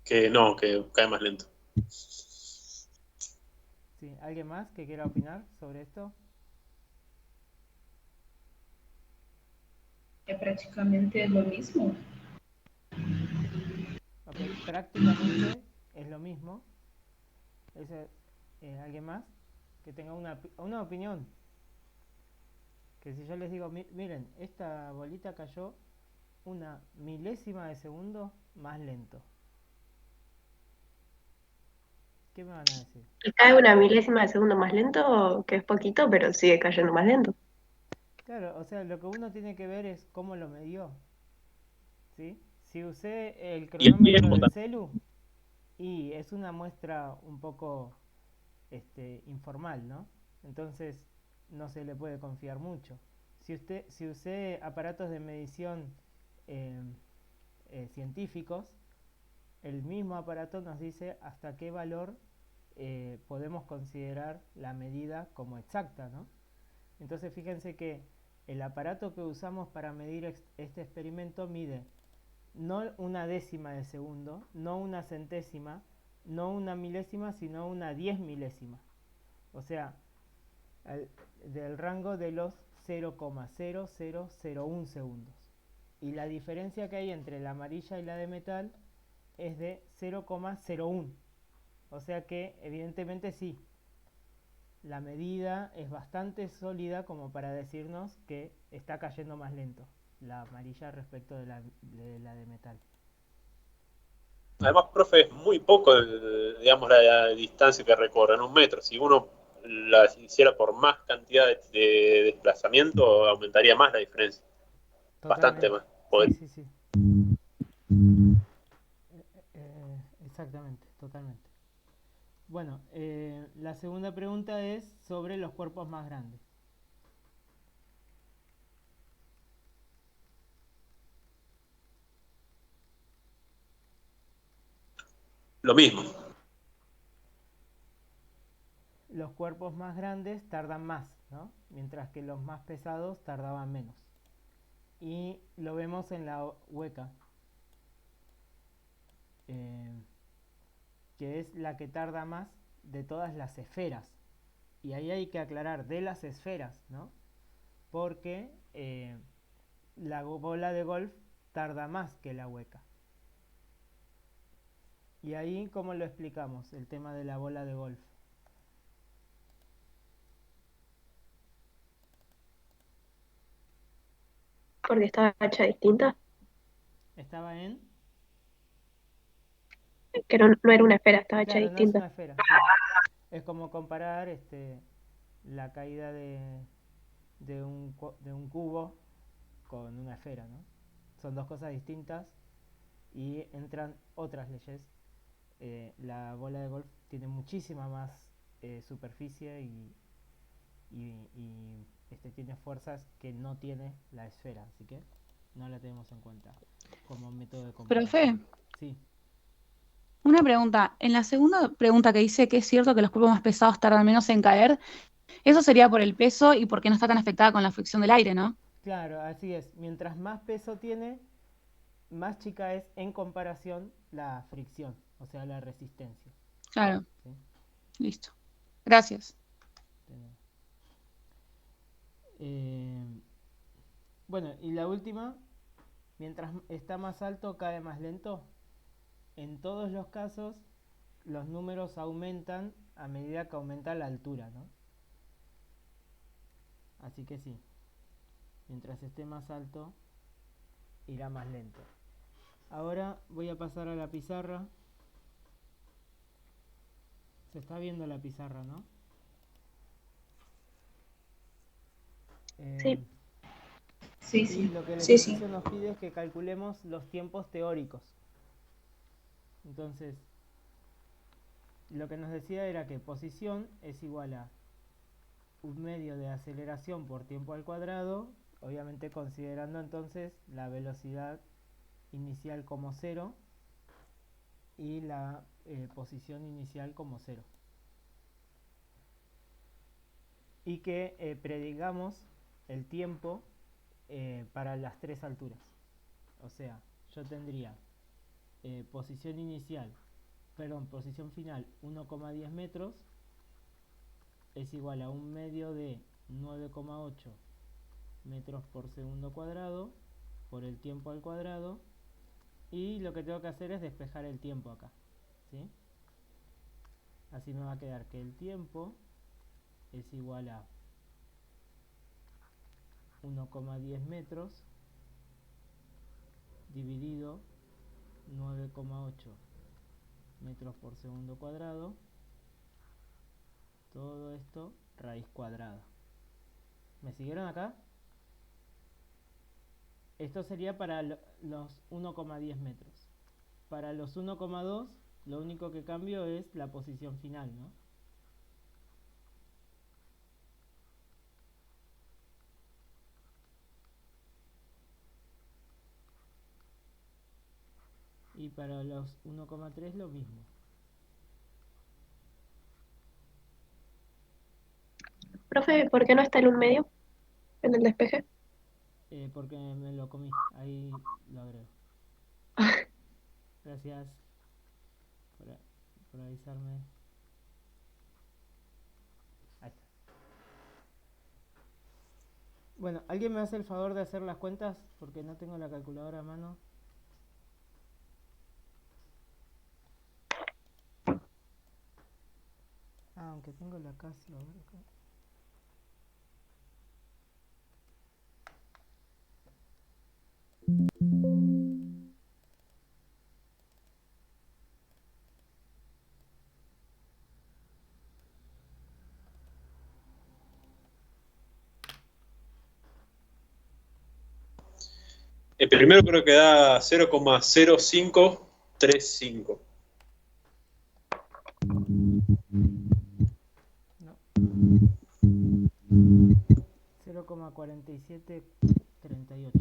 Que no, que cae más lento. Sí, ¿alguien más que quiera opinar sobre esto? Es prácticamente lo mismo. Ok, prácticamente es lo mismo. ¿Alguien más que tenga una opinión? Que si yo les digo, miren, esta bolita cayó una milésima de segundo más lento. ¿Qué me van a decir? Y cae una milésima de segundo más lento, que es poquito, pero sigue cayendo más lento. Claro, o sea, lo que uno tiene que ver es cómo lo midió, ¿sí? Si usé el Y el cronómetro tiempo del también. celu y es una muestra un poco informal, ¿no? Entonces no se le puede confiar mucho. Si usé aparatos de medición eh, científicos, el mismo aparato nos dice hasta qué valor podemos considerar la medida como exacta, ¿no? Entonces fíjense que el aparato que usamos para medir este experimento mide no una décima de segundo, no una centésima, no una milésima, sino una 10 milésima. O sea, del rango de los 0,0001 segundos. Y la diferencia que hay entre la amarilla y la de metal es de 0,01. O sea que evidentemente sí, la medida es bastante sólida como para decirnos que está cayendo más lento la amarilla respecto de la de metal. Además, profe, es muy poco, digamos, la distancia que recorre en un metro. Si uno la hiciera por más cantidad de desplazamiento, aumentaría más la diferencia. Bastante Totalmente. más. Sí, Podría. sí, sí. Exactamente, totalmente. Bueno, la segunda pregunta es sobre los cuerpos más grandes. Lo mismo. Los cuerpos más grandes tardan más, ¿no? Mientras que los más pesados tardaban menos. Y lo vemos en la hueca, eh, que es la que tarda más de todas las esferas. Y ahí hay que aclarar de las esferas, ¿no? Porque la bola de golf tarda más que la hueca. Y ahí, ¿cómo lo explicamos? El tema de la bola de golf. Porque está hecha distinta. Estaba en... Que no era una esfera, estaba hecha Claro, no es distinta. una esfera, sí. Es como comparar la caída de un cubo con una esfera, ¿no? Son dos cosas distintas y entran otras leyes. La bola de golf tiene muchísima más superficie y tiene fuerzas que no tiene la esfera, así que no la tenemos en cuenta como método de Profe, comparación. Sí, una pregunta. En la segunda pregunta que dice que es cierto que los cuerpos más pesados tardan menos en caer, eso sería por el peso y porque no está tan afectada con la fricción del aire, ¿no? claro, así es. Mientras más peso tiene, más chica es en comparación la fricción, o sea, la resistencia. Claro, ¿Sí? listo. Gracias. Eh, bueno, y la última, mientras está más alto, cae más lento. En todos los casos, los números aumentan a medida que aumenta la altura, ¿no? Así que sí, mientras esté más alto, irá más lento. Ahora voy a pasar a la pizarra. Se está viendo la pizarra, ¿no? Sí. Sí, Y sí. lo que el Sí, sí. ejercicio nos pide es que calculemos los tiempos teóricos. Entonces, lo que nos decía era que posición es igual a un medio de aceleración por tiempo al cuadrado, obviamente considerando entonces la velocidad inicial como 0 y la posición inicial como 0. Y que predigamos el tiempo para las tres alturas. O sea, yo tendría posición inicial, perdón, posición final 1,10 metros es igual a un medio de 9,8 metros por segundo cuadrado por el tiempo al cuadrado, y lo que tengo que hacer es despejar el tiempo acá, ¿sí? Así me va a quedar que el tiempo es igual a 1,10 metros dividido 9,8 metros por segundo cuadrado, todo esto raíz cuadrada. ¿Me siguieron acá? Esto sería para los 1,10 metros. Para los 1,2 lo único que cambio es la posición final, ¿no? Y para los 1,3 lo mismo. Profe, ¿por qué no está el un medio en el despeje? Porque me lo comí, ahí lo agrego. Gracias por avisarme. Ahí está. Bueno, ¿alguien me hace el favor de hacer las cuentas? Porque no tengo la calculadora a mano. Aunque tengo la Casio, a ver acá. El primero creo que da 0,0535. No. 0,4738.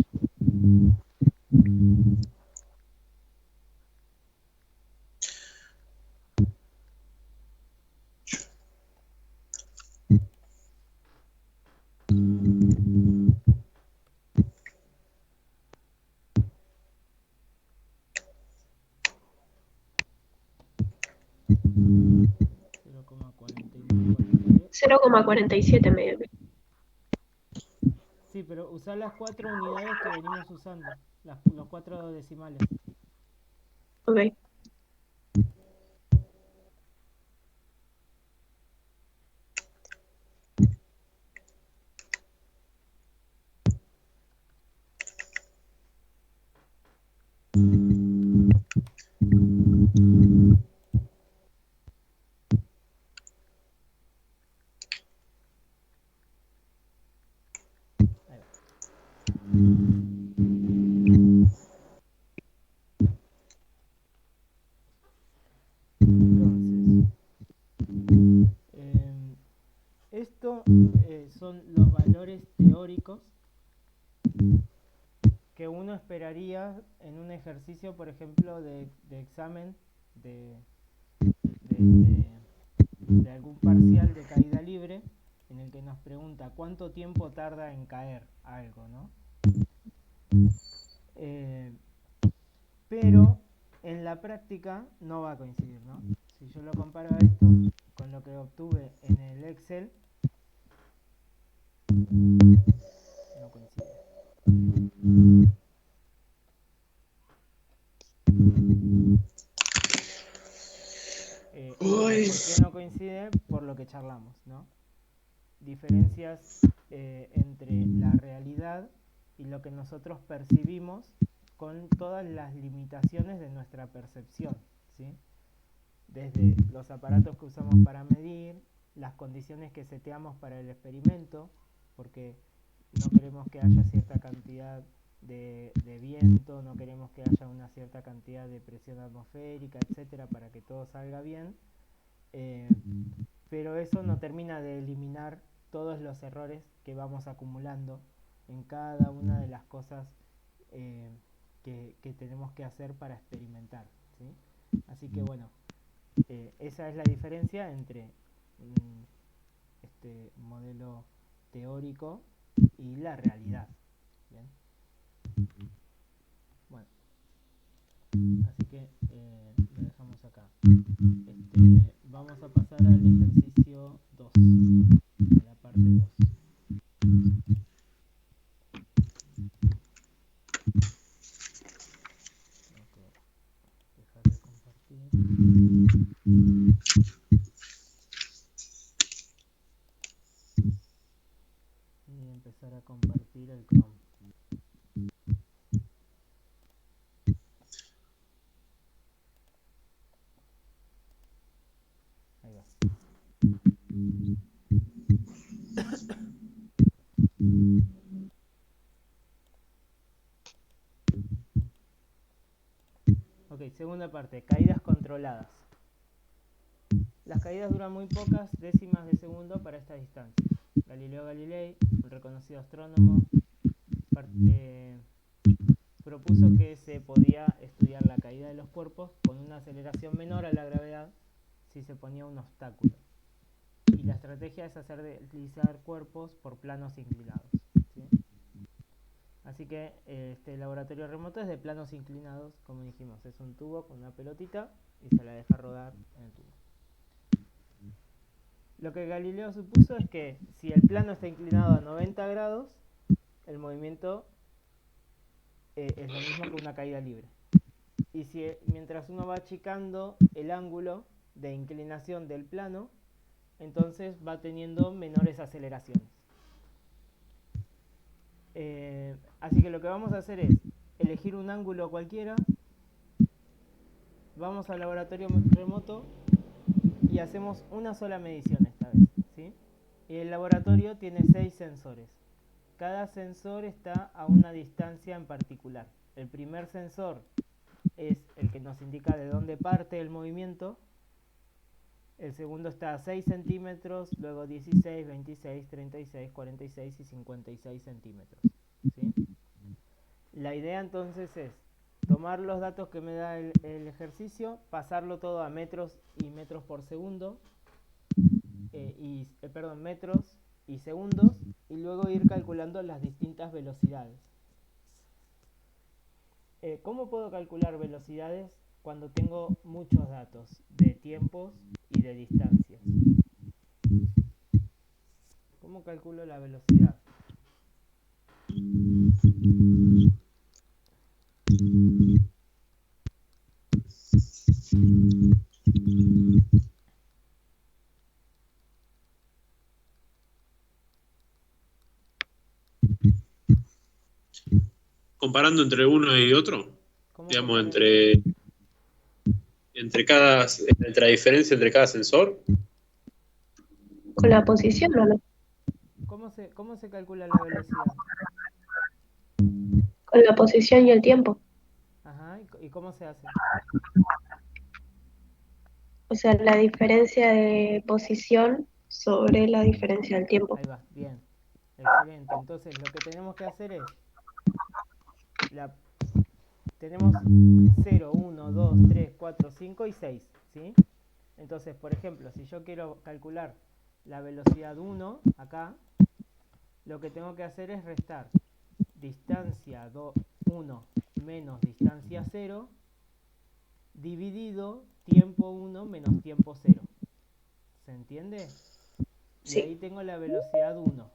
Cero coma 47 medio. Sí, pero usar las 4 unidades que venimos usando, los 4 decimales. Ok. Ahí va. Entonces, esto son los valores teóricos que uno esperaría en un ejercicio, por ejemplo, de examen de algún parcial de caída libre, en el que nos pregunta cuánto tiempo tarda en caer algo, ¿no? Pero en la práctica no va a coincidir, ¿no? Si yo lo comparo a esto con lo que obtuve en el Excel, no coincide. ¿Por qué no coincide? Por lo que charlamos, ¿no? Diferencias entre la realidad y lo que nosotros percibimos con todas las limitaciones de nuestra percepción, ¿sí? Desde los aparatos que usamos para medir, las condiciones que seteamos para el experimento, porque no queremos que haya cierta cantidad de viento, no queremos que haya una cierta cantidad de presión atmosférica, etcétera, para que todo salga bien, pero eso no termina de eliminar todos los errores que vamos acumulando en cada una de las cosas que tenemos que hacer para experimentar, ¿sí? Así que bueno, esa es la diferencia entre este modelo teórico y la realidad. ¿Bien? Bueno, así que lo dejamos acá. Vamos a pasar al ejercicio 2, a la parte 2. Dejar de compartir. Y empezar a compartir el Chrome. Ahí va. Ok, segunda parte, caídas controladas. Las caídas duran muy pocas décimas de segundo para esta distancia. Galileo Galilei, un reconocido astrónomo, propuso que se podía estudiar la caída de los cuerpos con una aceleración menor a la gravedad si se ponía un obstáculo. Y la estrategia es hacer deslizar cuerpos por planos inclinados, ¿sí? Así que este laboratorio remoto es de planos inclinados, como dijimos, es un tubo con una pelotita y se la deja rodar en el tubo. Lo que Galileo supuso es que si el plano está inclinado a 90 grados, el movimiento es lo mismo que una caída libre. Y si mientras uno va achicando el ángulo de inclinación del plano, entonces va teniendo menores aceleraciones. Así que lo que vamos a hacer es elegir un ángulo cualquiera, vamos al laboratorio remoto y hacemos una sola medición esta vez, ¿sí? Y el laboratorio tiene 6 sensores. Cada sensor está a una distancia en particular. El primer sensor es el que nos indica de dónde parte el movimiento. El segundo está a 6 centímetros, luego 16, 26, 36, 46 y 56 centímetros, ¿sí? La idea entonces es tomar los datos que me da el ejercicio, pasarlo todo a metros y metros por segundo, metros y segundos, y luego ir calculando las distintas velocidades. ¿Cómo puedo calcular velocidades cuando tengo muchos datos de tiempos y de distancias? ¿Cómo calculo la velocidad? Comparando entre uno y otro, digamos, entre la diferencia entre cada sensor. Con la posición, ¿no? ¿Cómo se calcula la velocidad? Con la posición y el tiempo. Ajá, ¿y cómo se hace? O sea, la diferencia de posición sobre la diferencia del tiempo. Ahí va, bien. Excelente. Entonces lo que tenemos que hacer es, tenemos 0, 1, 2, 3, 4, 5 y 6, ¿sí? Entonces, por ejemplo, si yo quiero calcular la velocidad 1, acá, lo que tengo que hacer es restar distancia 1 menos distancia 0, dividido tiempo 1 menos tiempo 0. ¿Se entiende? Sí. Y ahí tengo la velocidad 1.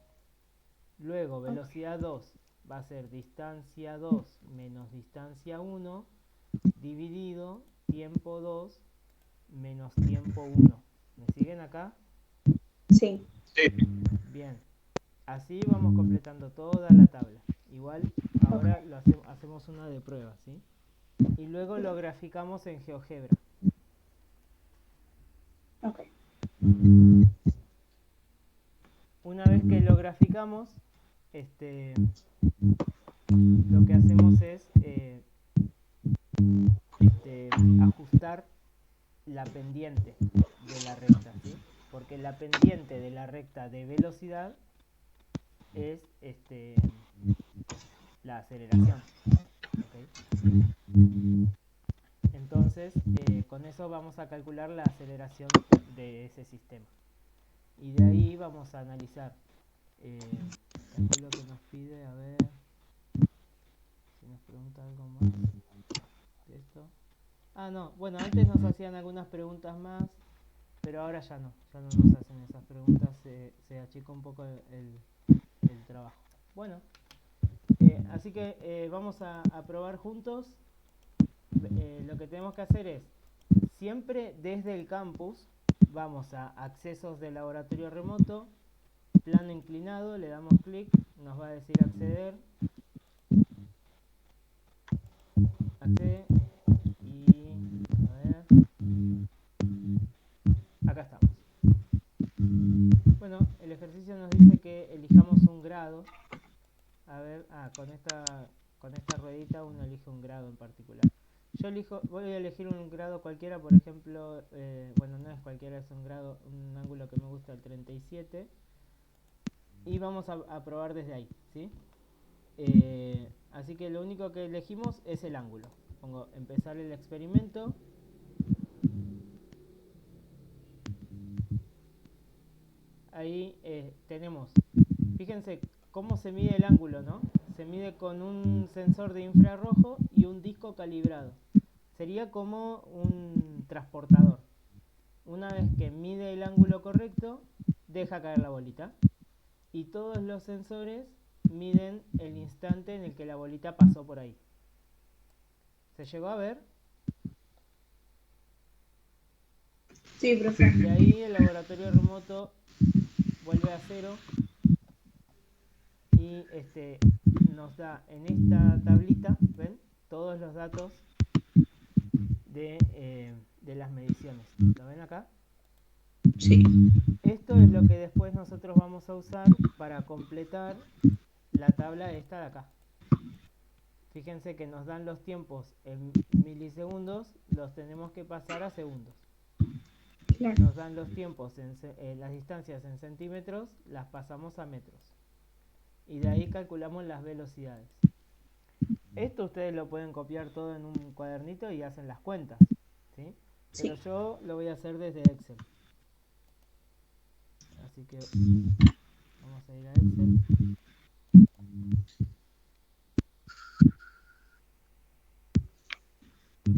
Luego, velocidad 2 va a ser distancia 2 menos distancia 1, dividido tiempo 2 menos tiempo 1. ¿Me siguen acá? Sí. Bien. Así vamos completando toda la tabla. Igual, ahora hacemos una de prueba, ¿sí? Y luego lo graficamos en GeoGebra. Ok. Una vez que lo graficamos, lo que hacemos es ajustar la pendiente de la recta, ¿sí? Porque la pendiente de la recta de velocidad es la aceleración, ¿okay? Entonces, con eso vamos a calcular la aceleración de ese sistema. Y de ahí vamos a analizar. Aquí lo que nos pide, a ver si nos pregunta algo más de esto. Ah, no. Bueno, antes nos hacían algunas preguntas más, pero ahora ya no nos hacen esas preguntas, se achicó un poco el trabajo. Bueno, así que vamos a probar juntos. Lo que tenemos que hacer es, siempre desde el campus, vamos a accesos del laboratorio remoto, plano inclinado, le damos clic, nos va a decir acceder, accede y a ver, acá estamos. Bueno, el ejercicio nos dice que elijamos un grado. A ver, con esta ruedita uno elige un grado en particular. Voy a elegir un grado cualquiera, por ejemplo, bueno, no es cualquiera, es un ángulo que me gusta, el 37. Y vamos a probar desde ahí, ¿sí? Así que lo único que elegimos es el ángulo. Pongo empezar el experimento. Ahí tenemos, fíjense cómo se mide el ángulo, ¿no? Se mide con un sensor de infrarrojo y un disco calibrado. Sería como un transportador. Una vez que mide el ángulo correcto, deja caer la bolita. Y todos los sensores miden el instante en el que la bolita pasó por ahí. ¿Se llegó a ver? Sí, profe. Y ahí el laboratorio remoto vuelve a cero y nos da en esta tablita, ¿ven? Todos los datos de las mediciones. ¿Lo ven acá? Sí. Esto es lo que después nosotros vamos a usar para completar la tabla esta de acá. Fíjense que nos dan los tiempos en milisegundos, los tenemos que pasar a segundos. Claro. Nos dan los tiempos, las distancias en centímetros, las pasamos a metros. Y de ahí calculamos las velocidades. Esto ustedes lo pueden copiar todo en un cuadernito y hacen las cuentas, ¿sí? Pero Sí. yo lo voy a hacer desde Excel. Así que vamos a ir a Excel.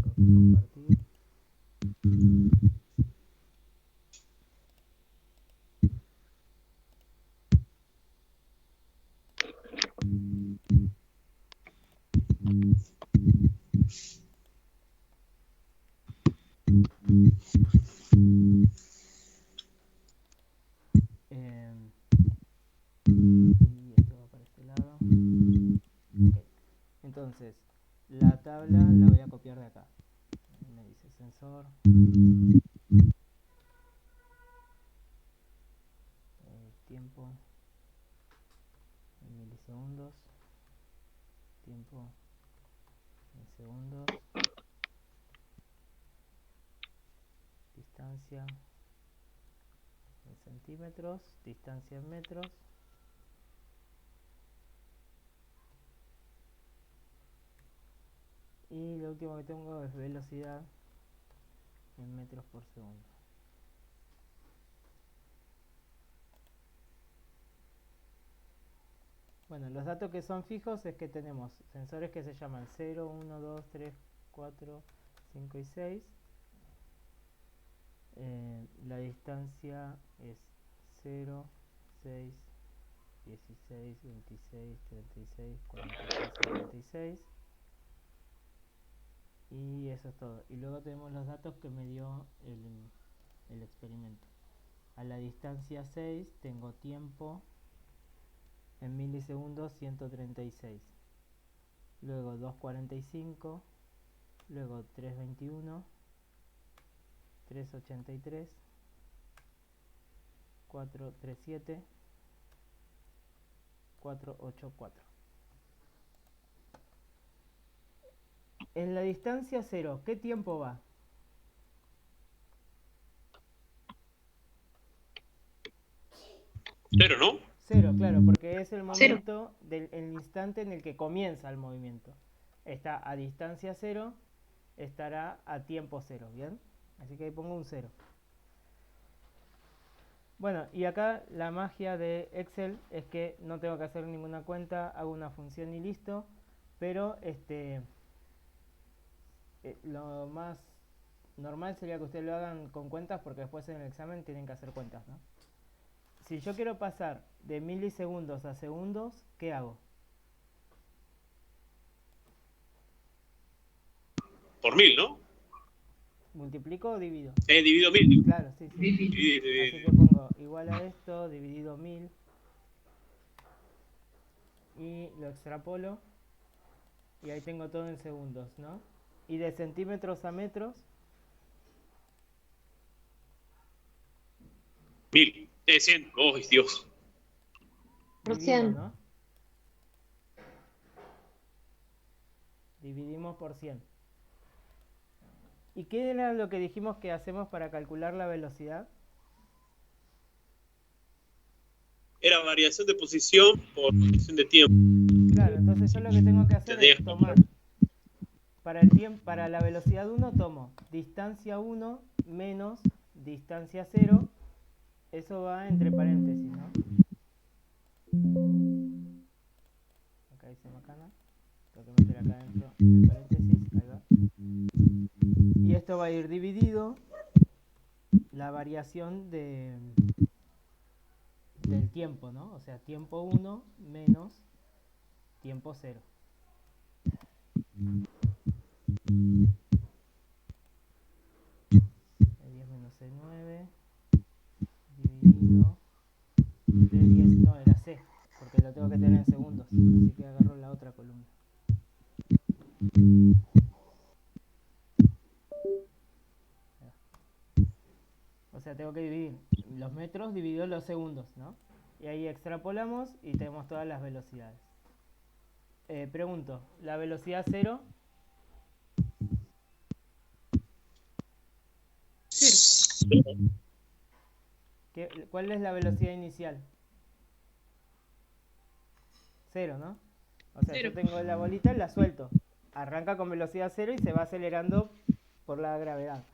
Compartir. Y esto va para este lado. Okay. Entonces, la tabla la voy a copiar de acá. Me dice sensor. Tiempo en milisegundos. Tiempo en segundos. Distancia en centímetros. Distancia en metros. Y lo último que tengo es velocidad en metros por segundo. Bueno, los datos que son fijos es que tenemos sensores que se llaman 0, 1, 2, 3, 4, 5 y 6. La distancia es 0, 6, 16, 26, 36, 46, 56. Y eso es todo. Y luego tenemos los datos que me dio el experimento. A la distancia 6 tengo tiempo en milisegundos 136. Luego 2.45. Luego 3.21. 3.83. 4.37. 4.84. En la distancia 0, ¿qué tiempo va? Cero, ¿no? 0, claro, porque es el momento el instante en el que comienza el movimiento. Está a distancia 0, estará a tiempo 0, ¿bien? Así que ahí pongo un 0. Bueno, y acá la magia de Excel es que no tengo que hacer ninguna cuenta, hago una función y listo. Pero lo más normal sería que ustedes lo hagan con cuentas porque después en el examen tienen que hacer cuentas, ¿no? Si yo quiero pasar de milisegundos a segundos, ¿qué hago? Por 1000, ¿no? ¿Multiplico o divido? Dividido 1000. Claro, sí, sí. Dividido. Así que pongo igual a esto, dividido 1000. Y lo extrapolo. Y ahí tengo todo en segundos, ¿no? Y de centímetros a metros, 1000. 100. ¡Oh, Dios! Por divido, 100. ¿no? Dividimos por 100. ¿Y qué era lo que dijimos que hacemos para calcular la velocidad? Era variación de posición por variación de tiempo. Claro, entonces yo lo que tengo que hacer Tendría es que tomar, para la velocidad 1 tomo distancia 1 menos distancia 0. Eso va entre paréntesis, ¿no? Acá dice macana. Tengo que meter acá dentro el paréntesis. Ahí va. Y esto va a ir dividido la variación del tiempo, ¿no? O sea, tiempo 1 menos tiempo 0. E10 menos C9 dividido D10, no, era C, porque lo tengo que tener en segundos, así que agarro la otra columna. O sea, tengo que dividir los metros dividido los segundos, ¿no? Y ahí extrapolamos y tenemos todas las velocidades. Pregunto, ¿la velocidad 0? ¿Cuál es la velocidad inicial? 0, ¿no? O sea, yo tengo la bolita y la suelto. Arranca con velocidad 0 y se va acelerando por la gravedad.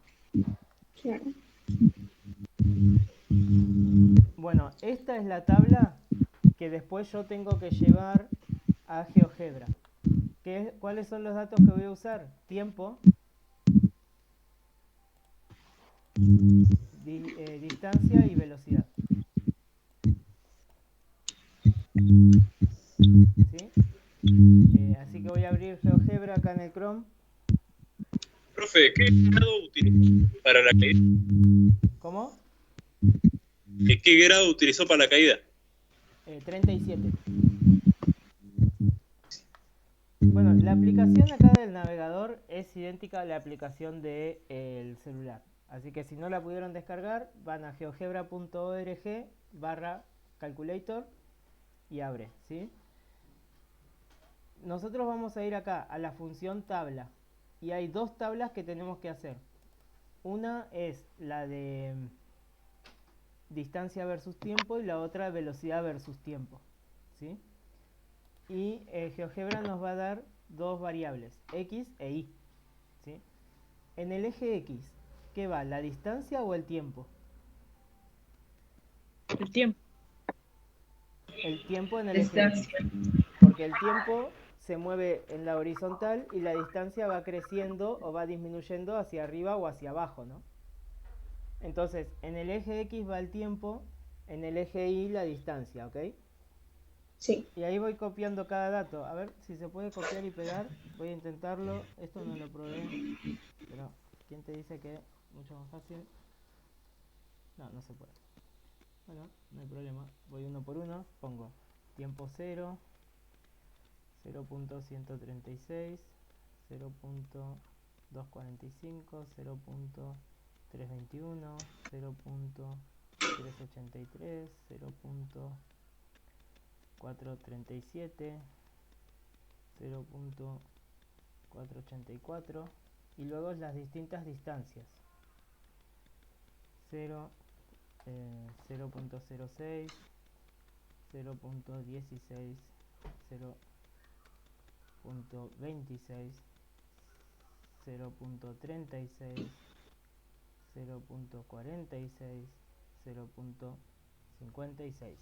Bueno, esta es la tabla que después yo tengo que llevar a GeoGebra. ¿Cuáles son los datos que voy a usar? Tiempo, distancia y velocidad. ¿Sí? Así que voy a abrir GeoGebra acá en el Chrome. Profe, ¿qué grado utilizó para la caída? ¿Cómo? ¿Qué grado utilizó para la caída? 37. Bueno, la aplicación acá del navegador es idéntica a la aplicación del celular. Así que si no la pudieron descargar, van a geogebra.org/calculator y abre, ¿sí? Nosotros vamos a ir acá a la función tabla. Y hay dos tablas que tenemos que hacer. Una es la de distancia versus tiempo y la otra velocidad versus tiempo, ¿sí? Y GeoGebra nos va a dar dos variables, x e y, ¿sí? En el eje x, ¿qué va? ¿La distancia o el tiempo? El tiempo. El tiempo en el eje x. Distancia. Porque el tiempo se mueve en la horizontal y la distancia va creciendo o va disminuyendo hacia arriba o hacia abajo, ¿no? Entonces, en el eje X va el tiempo, en el eje Y la distancia, ¿ok? Sí. Y ahí voy copiando cada dato. A ver si se puede copiar y pegar. Voy a intentarlo. Esto no lo probé. Pero, ¿quién te dice que es mucho más fácil? No, no se puede. Bueno, no hay problema. Voy uno por uno. Pongo tiempo 0, 0.136, 0.245, 0.321, 0.383, 0.437, 0.484 y luego las distintas distancias. 0.06, 0.16, 0.26, 0.36, 0.46, 0.56.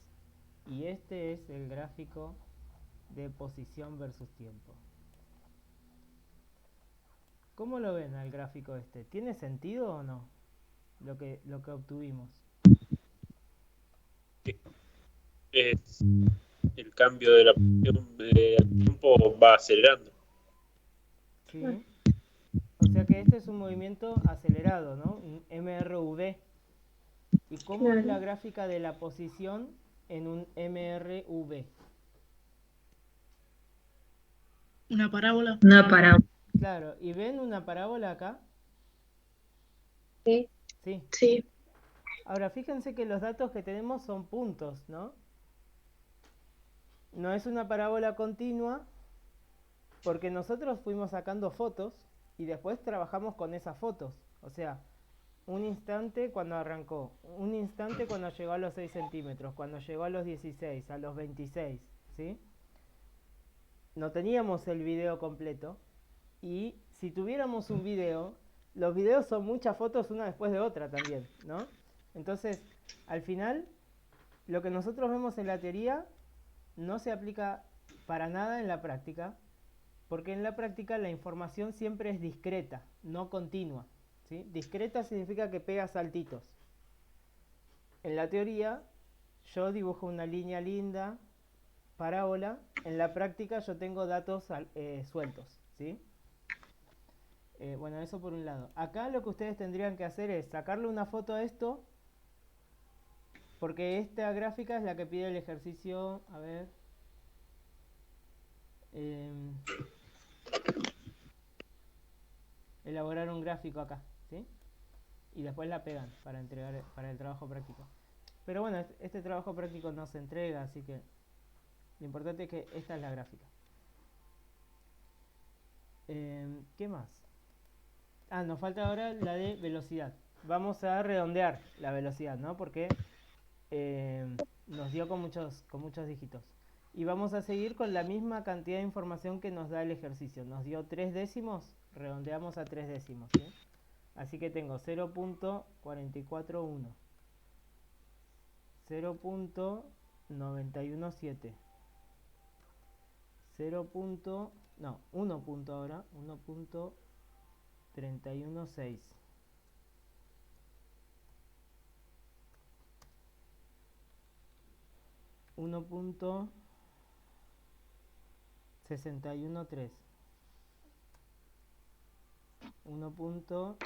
Y este es el gráfico de posición versus tiempo. ¿Cómo lo ven al gráfico este? ¿Tiene sentido o no? Lo que obtuvimos. Es el cambio de la posición al tiempo va acelerando. ¿Sí? O sea que este es un movimiento acelerado, ¿no? Un MRV. ¿Y cómo es la gráfica de la posición en un MRV? Una parábola. Una parábola. Claro, ¿y ven una parábola acá? Sí. Sí. Sí. Ahora, fíjense que los datos que tenemos son puntos, ¿no? No es una parábola continua, porque nosotros fuimos sacando fotos y después trabajamos con esas fotos. O sea, un instante cuando arrancó, un instante cuando llegó a los 6 centímetros, cuando llegó a los 16, a los 26, ¿sí? No teníamos el video completo, y si tuviéramos un video, los videos son muchas fotos una después de otra también, ¿no? Entonces, al final, lo que nosotros vemos en la teoría no se aplica para nada en la práctica, porque en la práctica la información siempre es discreta, no continua, ¿sí? Discreta significa que pega saltitos. En la teoría, yo dibujo una línea linda, parábola. En la práctica yo tengo datos sueltos, ¿sí? Bueno, eso por un lado. Acá lo que ustedes tendrían que hacer es sacarle una foto a esto, porque esta gráfica es la que pide el ejercicio. A ver. Elaborar un gráfico acá, ¿sí? Y después la pegan para entregar para el trabajo práctico. Pero bueno, este trabajo práctico no se entrega, así que lo importante es que esta es la gráfica. ¿Qué más? Ah, nos falta ahora la de velocidad. Vamos a redondear la velocidad, ¿no? Porque nos dio con muchos dígitos. Y vamos a seguir con la misma cantidad de información que nos da el ejercicio. Nos dio 3 décimos, redondeamos a 3 décimos, ¿sí? Así que tengo 0.441, 0.917, 1 punto ahora, 1.316, 1.613, 1.852,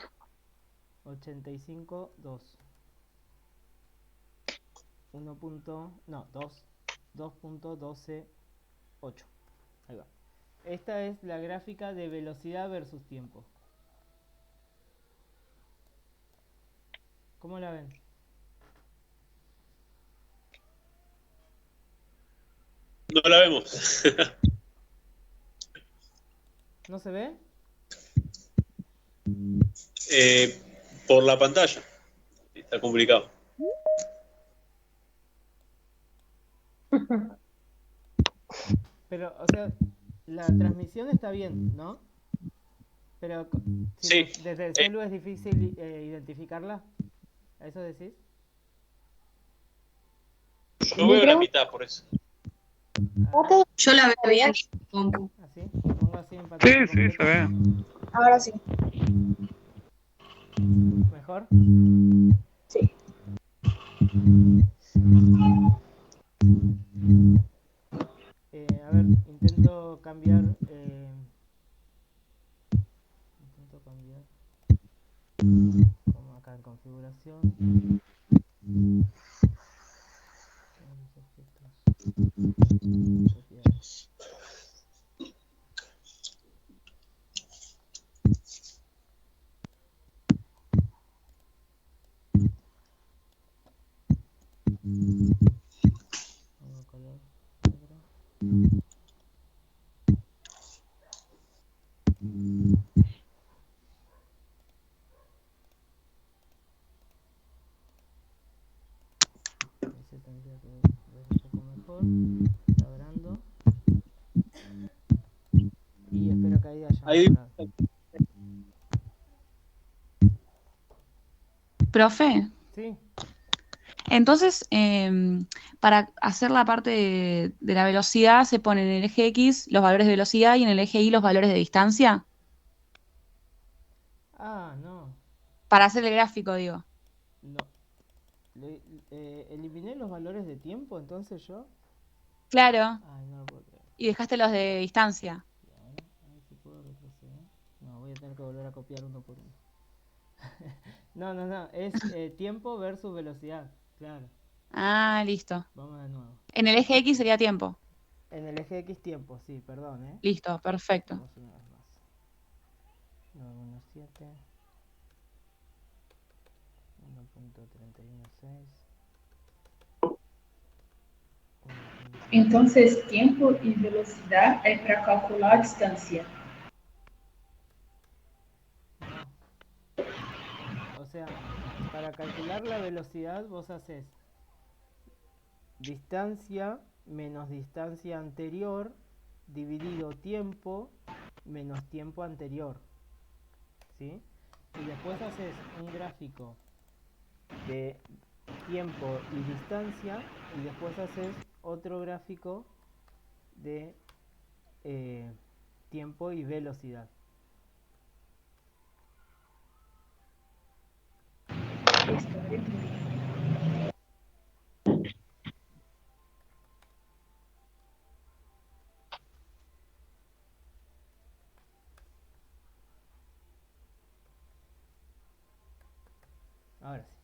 2.128. Ahí va. Esta es la gráfica de velocidad versus tiempo. ¿Cómo la ven? No la vemos. ¿No se ve? Por la pantalla. Está complicado. Pero, o sea, la transmisión está bien, ¿no? Pero si Sí. desde el celu es difícil identificarla. ¿A eso decís? Yo veo la mitad, por eso. Yo la veo bien. Compu. ¿Así? Lo pongo así en Sí, pantalla sí, se completa. ve. Ahora sí. ¿Mejor? Sí. A ver, intento cambiar. Como acá en configuración. Ese tendría que ver un poco mejor. Labrando. Y espero que ahí haya mejorado. Profe, Sí. entonces, para hacer la parte de la velocidad, se ponen en el eje X los valores de velocidad y en el eje Y los valores de distancia. Ah, no. Para hacer el gráfico, digo. No. Eliminé los valores de tiempo, entonces yo. Claro. Ay, no lo puedo creer. Y dejaste los de distancia. Claro, a ver si puedo retroceder. No, voy a tener que volver a copiar uno por uno. No. Es tiempo versus velocidad. Claro. Ah, listo. Vamos de nuevo. En el eje X sería tiempo. En el eje X tiempo, sí, perdón, ¿eh? Listo, perfecto. Vamos una vez más. 917. 1.316. Entonces, tiempo y velocidad es para calcular distancia. O sea, para calcular la velocidad vos haces distancia menos distancia anterior dividido tiempo menos tiempo anterior, ¿sí? Y después haces un gráfico de tiempo y distancia y después haces otro gráfico de tiempo y velocidad. Ahora sí.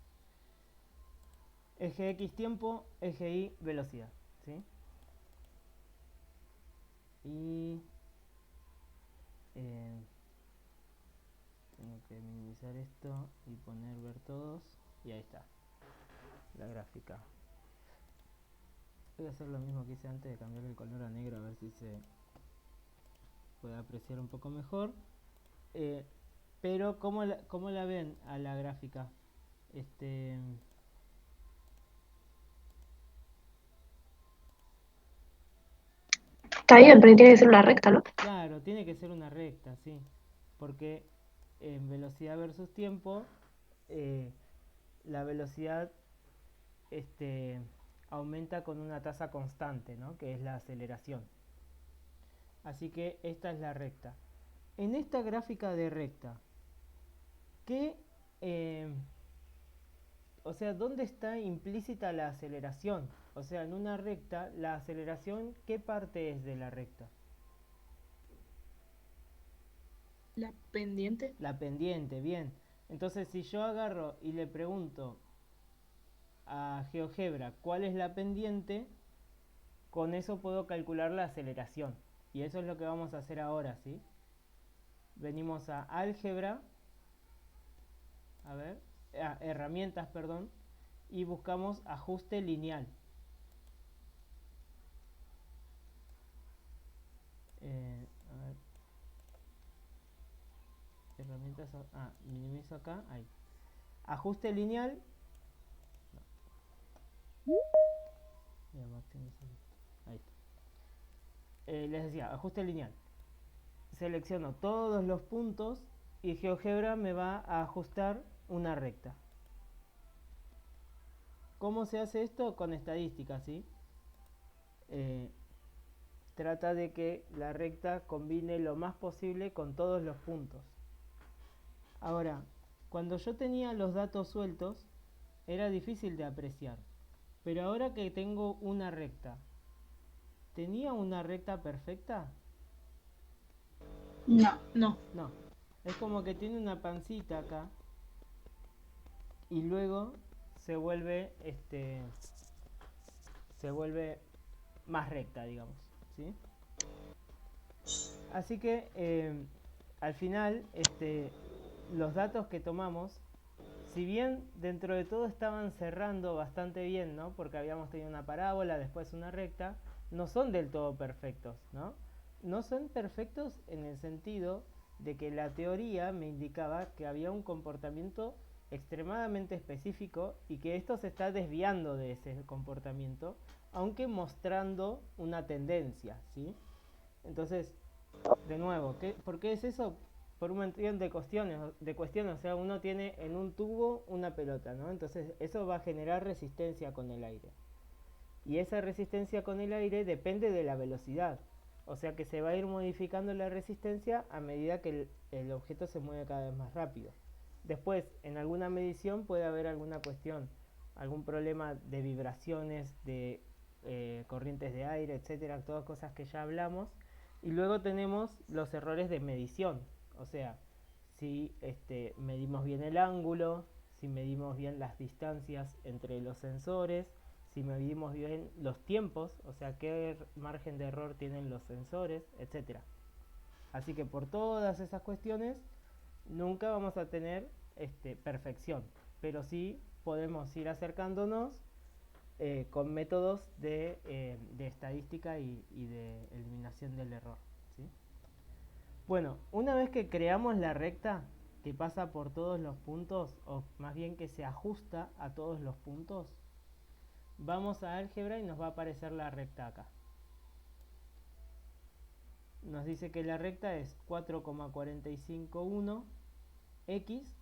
Eje X tiempo, eje Y velocidad, ¿sí? Y tengo que minimizar esto y poner ver todos. Y ahí está, la gráfica. Voy a hacer lo mismo que hice antes de cambiar el color a negro, a ver si se puede apreciar un poco mejor. Pero, ¿cómo la ven a la gráfica? Está bien, pero tiene que ser una recta, ¿no? Claro, tiene que ser una recta, sí. Porque en velocidad versus tiempo, la velocidad aumenta con una tasa constante, ¿no? Que es la aceleración. Así que esta es la recta. En esta gráfica de recta, o sea, ¿dónde está implícita la aceleración? O sea, en una recta, la aceleración, ¿qué parte es de la recta? La pendiente. La pendiente, bien. Entonces, si yo agarro y le pregunto a GeoGebra cuál es la pendiente, con eso puedo calcular la aceleración. Y eso es lo que vamos a hacer ahora, ¿sí? Venimos a álgebra, herramientas, perdón, y buscamos ajuste lineal. A ver. Herramientas, minimizo acá, ahí. Ajuste lineal. Ahí está. Les decía, ajuste lineal. Selecciono todos los puntos y GeoGebra me va a ajustar una recta. ¿Cómo se hace esto? Con estadística, ¿sí? Trata de que la recta combine lo más posible con todos los puntos. Ahora, cuando yo tenía los datos sueltos, era difícil de apreciar. Pero ahora que tengo una recta, ¿tenía una recta perfecta? No. Es como que tiene una pancita acá y luego se vuelve más recta, digamos, ¿sí? Así que al final los datos que tomamos, si bien dentro de todo estaban cerrando bastante bien, ¿no? Porque habíamos tenido una parábola, después una recta, no son del todo perfectos, ¿no? No son perfectos en el sentido de que la teoría me indicaba que había un comportamiento extremadamente específico y que esto se está desviando de ese comportamiento, aunque mostrando una tendencia, ¿sí? Entonces, de nuevo, ¿por qué es eso? Por un montón de cuestiones, o sea, uno tiene en un tubo una pelota, ¿no? Entonces eso va a generar resistencia con el aire. Y esa resistencia con el aire depende de la velocidad. O sea que se va a ir modificando la resistencia a medida que el objeto se mueve cada vez más rápido. Después, en alguna medición puede haber alguna cuestión, algún problema de vibraciones, de corrientes de aire, etcétera, todas cosas que ya hablamos. Y luego tenemos los errores de medición, o sea, si medimos bien el ángulo, si medimos bien las distancias entre los sensores, si medimos bien los tiempos, o sea, qué margen de error tienen los sensores, etcétera. Así que por todas esas cuestiones nunca vamos a tener perfección, pero sí podemos ir acercándonos con métodos de estadística y de eliminación del error, ¿sí? Bueno, una vez que creamos la recta que pasa por todos los puntos, o más bien que se ajusta a todos los puntos, vamos a álgebra y nos va a aparecer la recta acá. Nos dice que la recta es 4,451 x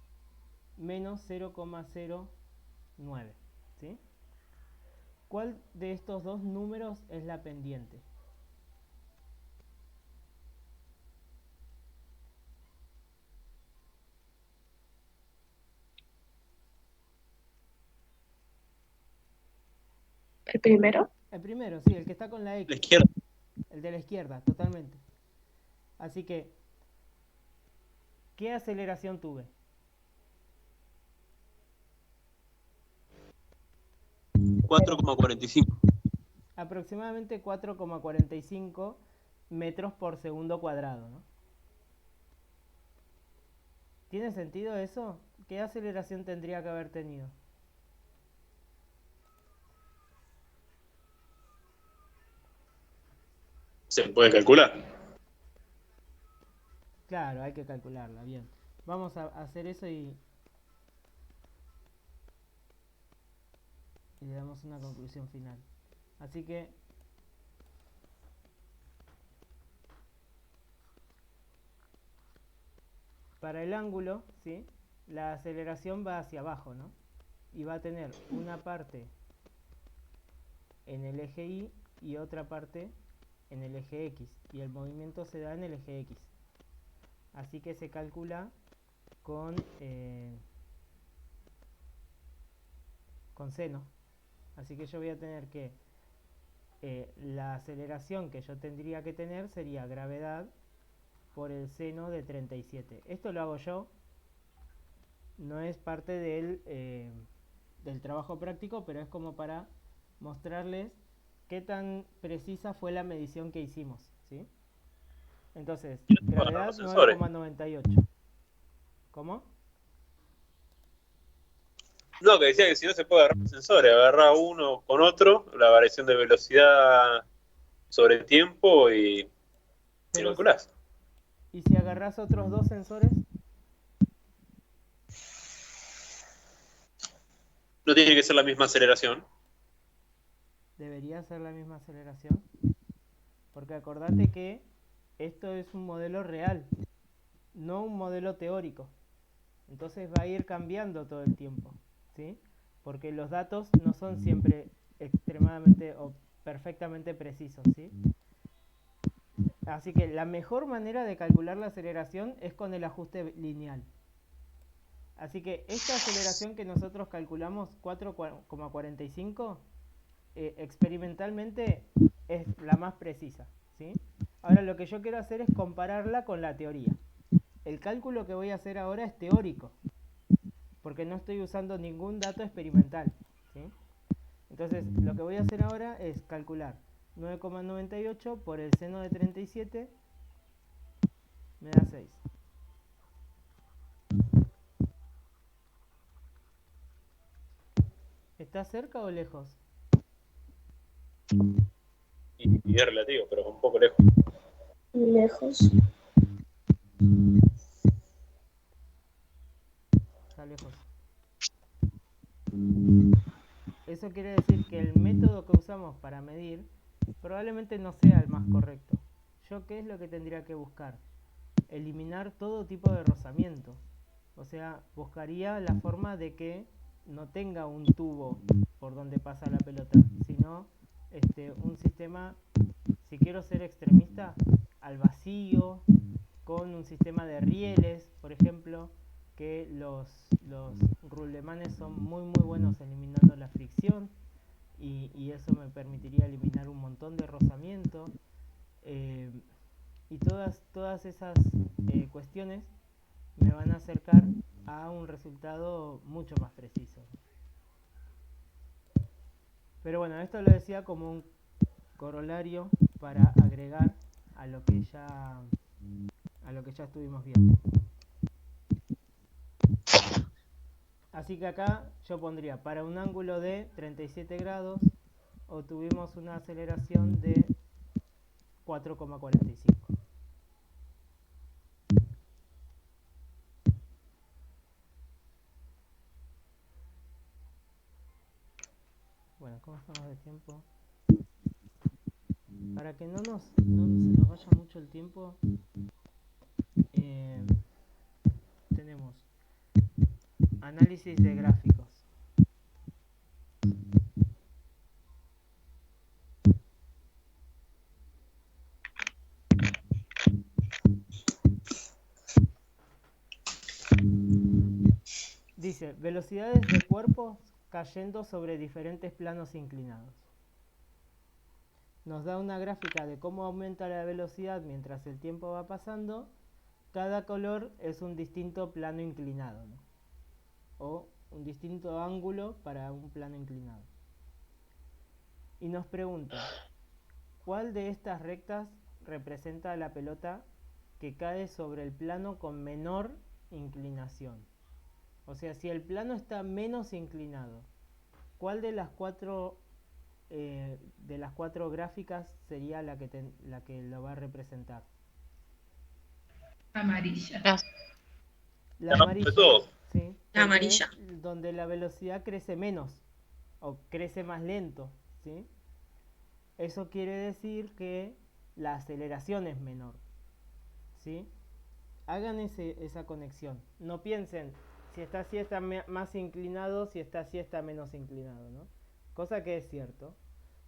menos 0,09, ¿sí? ¿Cuál de estos dos números es la pendiente? ¿El primero? El primero, sí, el que está con la X. La izquierda. El de la izquierda, totalmente. Así que, ¿qué aceleración tuve? 4,45. Aproximadamente 4,45 metros por segundo cuadrado, ¿no? ¿Tiene sentido eso? ¿Qué aceleración tendría que haber tenido? ¿Se puede calcular? Claro, hay que calcularla, bien. Vamos a hacer eso y le damos una conclusión final. Así que para el ángulo, ¿sí?, la aceleración va hacia abajo, ¿no? Y va a tener una parte en el eje Y y otra parte en el eje X. Y el movimiento se da en el eje X. Así que se calcula con seno. Así que yo voy a tener que la aceleración que yo tendría que tener sería gravedad por el seno de 37. Esto lo hago yo, no es parte del trabajo práctico, pero es como para mostrarles qué tan precisa fue la medición que hicimos, ¿sí? Entonces, gravedad 9,98. ¿Cómo? No, que decía que si no se puede agarrar los sensores, agarrar uno con otro, la variación de velocidad sobre el tiempo y calculás. ¿Y si agarrás otros dos sensores? No tiene que ser la misma aceleración. Debería ser la misma aceleración. Porque acordate que esto es un modelo real, no un modelo teórico. Entonces va a ir cambiando todo el tiempo, ¿sí? Porque los datos no son siempre extremadamente o perfectamente precisos, ¿sí? Así que la mejor manera de calcular la aceleración es con el ajuste lineal. Así que esta aceleración que nosotros calculamos, 4,45, experimentalmente es la más precisa, ¿sí? Ahora lo que yo quiero hacer es compararla con la teoría. El cálculo que voy a hacer ahora es teórico, porque no estoy usando ningún dato experimental, ¿sí? Entonces lo que voy a hacer ahora es calcular 9,98 por el seno de 37, me da 6. ¿Está cerca o lejos? Y es relativo, pero un poco lejos. Lejos. Está lejos. Eso quiere decir que el método que usamos para medir probablemente no sea el más correcto. ¿Yo qué es lo que tendría que buscar? Eliminar todo tipo de rozamiento. O sea, buscaría la forma de que no tenga un tubo por donde pasa la pelota, sino un sistema si quiero ser extremista, al vacío, con un sistema de rieles, por ejemplo, que los rulemanes son muy buenos eliminando la fricción y eso me permitiría eliminar un montón de rozamiento. Y todas esas cuestiones me van a acercar a un resultado mucho más preciso. Pero bueno, esto lo decía como un corolario para agregar a lo que ya estuvimos viendo. Así que acá yo pondría, para un ángulo de 37 grados, obtuvimos una aceleración de 4,45. Bueno, ¿cómo estamos de tiempo? Para que no se nos vaya mucho el tiempo, tenemos análisis de gráficos. Dice, velocidades de cuerpos cayendo sobre diferentes planos inclinados. Nos da una gráfica de cómo aumenta la velocidad mientras el tiempo va pasando. Cada color es un distinto plano inclinado, ¿no? O un distinto ángulo para un plano inclinado. Y nos pregunta, ¿cuál de estas rectas representa la pelota que cae sobre el plano con menor inclinación? O sea, si el plano está menos inclinado, ¿cuál de las cuatro gráficas sería la que lo va a representar? Amarilla. La amarilla, sí, la amarilla. Donde la velocidad crece menos o crece más lento, ¿sí? Eso quiere decir que la aceleración es menor, ¿sí? Hagan esa conexión. No piensen si está así está más inclinado, si está así está menos inclinado, ¿no? Cosa que es cierto.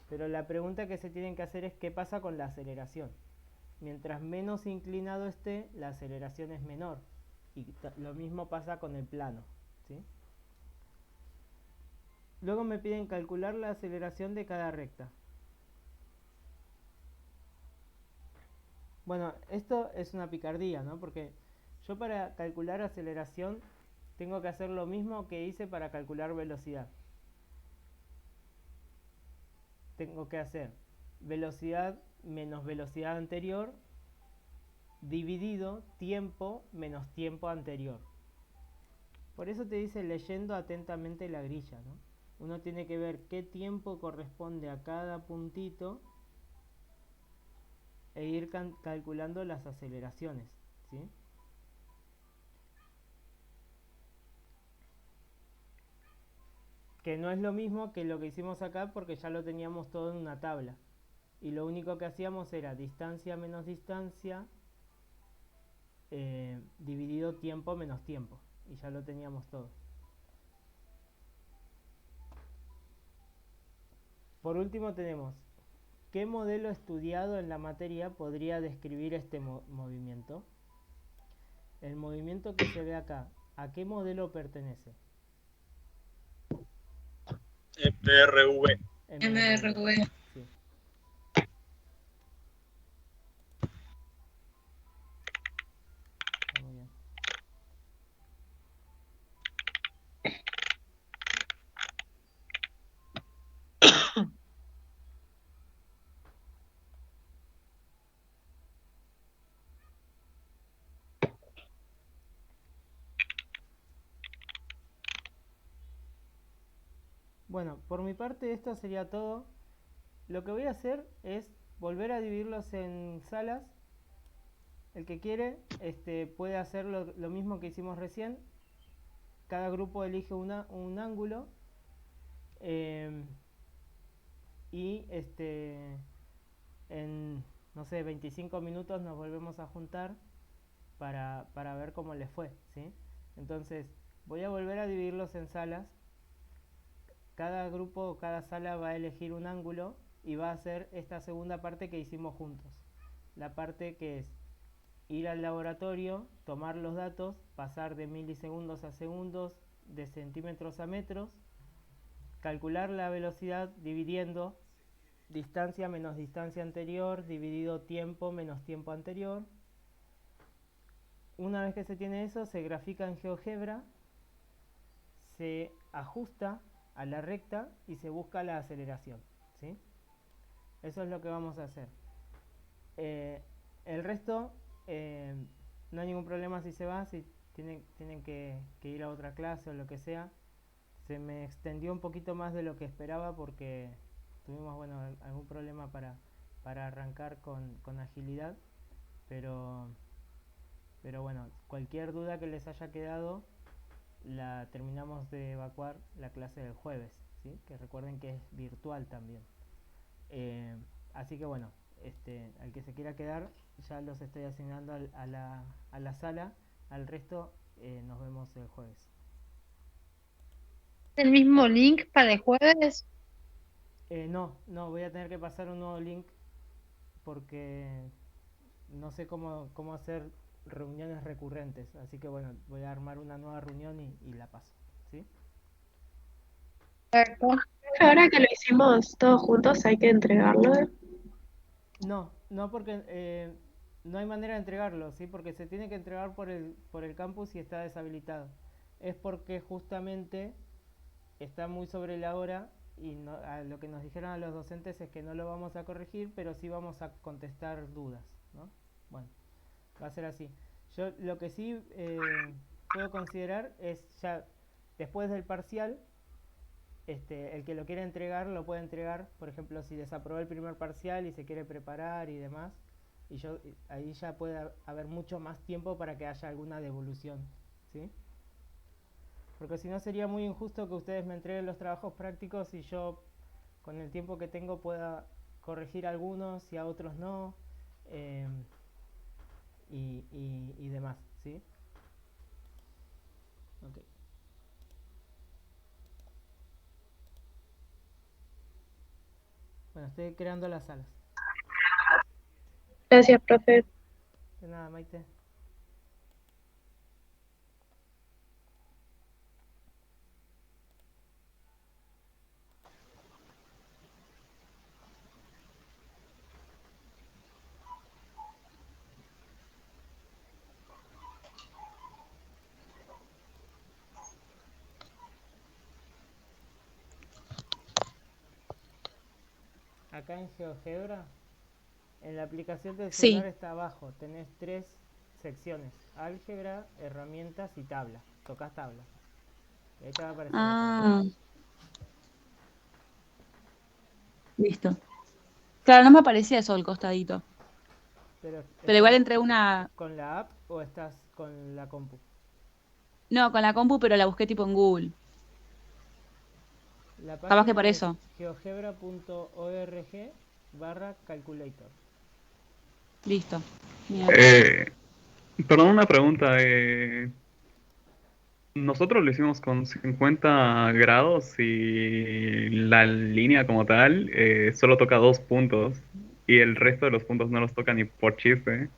Pero la pregunta que se tienen que hacer es qué pasa con la aceleración. Mientras menos inclinado esté, la aceleración es menor. Y lo mismo pasa con el plano, ¿sí? Luego me piden calcular la aceleración de cada recta. Bueno, esto es una picardía, ¿no? Porque yo para calcular aceleración tengo que hacer lo mismo que hice para calcular velocidad. Tengo que hacer velocidad menos velocidad anterior dividido tiempo menos tiempo anterior. Por eso te dice leyendo atentamente la grilla, ¿no? Uno tiene que ver qué tiempo corresponde a cada puntito e ir calculando las aceleraciones, ¿sí? Que no es lo mismo que lo que hicimos acá porque ya lo teníamos todo en una tabla. Y lo único que hacíamos era distancia menos distancia dividido tiempo menos tiempo. Y ya lo teníamos todo. Por último tenemos, ¿qué modelo estudiado en la materia podría describir este movimiento? El movimiento que se ve acá, ¿a qué modelo pertenece? MRV. MRV. Sí. Muy bien. Bueno, por mi parte esto sería todo. Lo que voy a hacer es volver a dividirlos en salas. El que quiere puede hacer lo mismo que hicimos recién. Cada grupo elige un ángulo y en, no sé, 25 minutos nos volvemos a juntar para ver cómo les fue, ¿sí? Entonces voy a volver a dividirlos en salas. Cada grupo o cada sala va a elegir un ángulo y va a hacer esta segunda parte que hicimos juntos. La parte que es ir al laboratorio, tomar los datos, pasar de milisegundos a segundos, de centímetros a metros, calcular la velocidad dividiendo distancia menos distancia anterior, dividido tiempo menos tiempo anterior. Una vez que se tiene eso, se grafica en GeoGebra, se ajusta a la recta y se busca la aceleración, ¿sí? Eso es lo que vamos a hacer. El resto, no hay ningún problema si se va, si tienen que ir a otra clase o lo que sea. Se me extendió un poquito más de lo que esperaba porque tuvimos, bueno, algún problema para arrancar con agilidad, pero bueno, cualquier duda que les haya quedado la terminamos de evacuar la clase del jueves, ¿sí? Que recuerden que es virtual también. Así que bueno, al que se quiera quedar ya los estoy asignando a la sala. Al resto nos vemos el jueves. ¿El mismo link para el jueves? No, voy a tener que pasar un nuevo link porque no sé cómo hacer reuniones recurrentes, así que bueno, voy a armar una nueva reunión y la paso, ¿sí? Perfecto. Ahora que lo hicimos todos juntos, hay que entregarlo. No porque no hay manera de entregarlo, ¿sí? Porque se tiene que entregar por el campus y está deshabilitado. Es porque justamente está muy sobre la hora y lo que nos dijeron a los docentes es que no lo vamos a corregir, pero sí vamos a contestar dudas, ¿no? Bueno, va a ser así. Yo lo que sí puedo considerar es ya después del parcial, el que lo quiera entregar lo puede entregar, por ejemplo, si desaprobó el primer parcial y se quiere preparar y demás, y ahí ya puede haber mucho más tiempo para que haya alguna devolución, ¿sí? Porque si no sería muy injusto que ustedes me entreguen los trabajos prácticos y yo con el tiempo que tengo pueda corregir a algunos y a otros no, y demás, ¿sí? Okay. Bueno, estoy creando las salas. Gracias, profe. De nada, Maite. Acá en GeoGebra, en la aplicación del celular Sí. está abajo, tenés 3 secciones: álgebra, herramientas y tabla. Tocas tabla. Y ahí te va a aparecer el Ah, cálculo. listo. Claro, no me aparecía eso al costadito. Pero Pero igual ¿estás entré una... con la app o estás con la compu? No, con la compu, pero la busqué tipo en Google. La Capaz que página por es eso. geogebra.org/calculator. Listo. Bien. Perdón, una pregunta. Nosotros lo hicimos con 50 grados y la línea como tal solo toca 2 puntos y el resto de los puntos no los toca ni por chiste.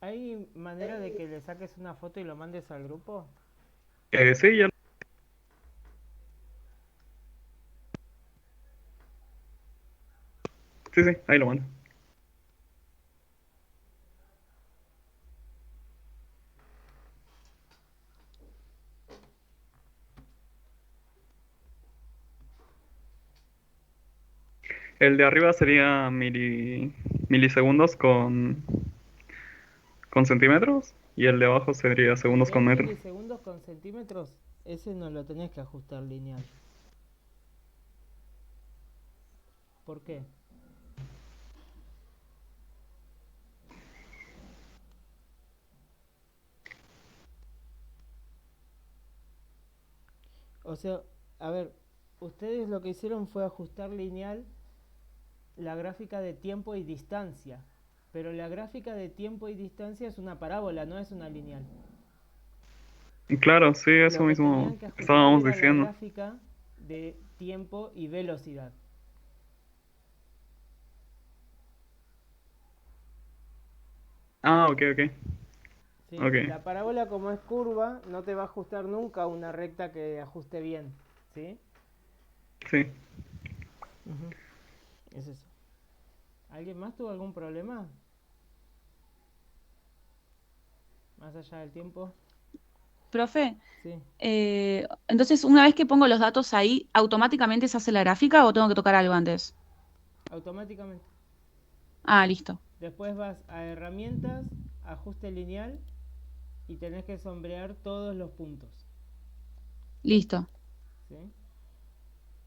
¿Hay manera de que le saques una foto y lo mandes al grupo? Sí, ya. Sí, ahí lo mando. El de arriba sería milisegundos con centímetros y el de abajo sería segundos Si es con metros. milisegundos con centímetros, ese no lo tenés que ajustar lineal. ¿Por qué? O sea, a ver, ustedes lo que hicieron fue ajustar lineal la gráfica de tiempo y distancia. Pero la gráfica de tiempo y distancia es una parábola, no es una lineal. Claro, sí, eso Lo que mismo tenían que ajustar estábamos era la diciendo. gráfica de tiempo y velocidad. Ah, ok, ok. ¿Sí? Ok. La parábola, como es curva, no te va a ajustar nunca a una recta que ajuste bien, ¿sí? Sí. Es eso. ¿Alguien más tuvo algún problema? Más allá del tiempo. Profe, Sí. entonces una vez que pongo los datos ahí, ¿automáticamente se hace la gráfica o tengo que tocar algo antes? Automáticamente. Ah, listo. Después vas a herramientas, ajuste lineal y tenés que sombrear todos los puntos. Listo. ¿Sí?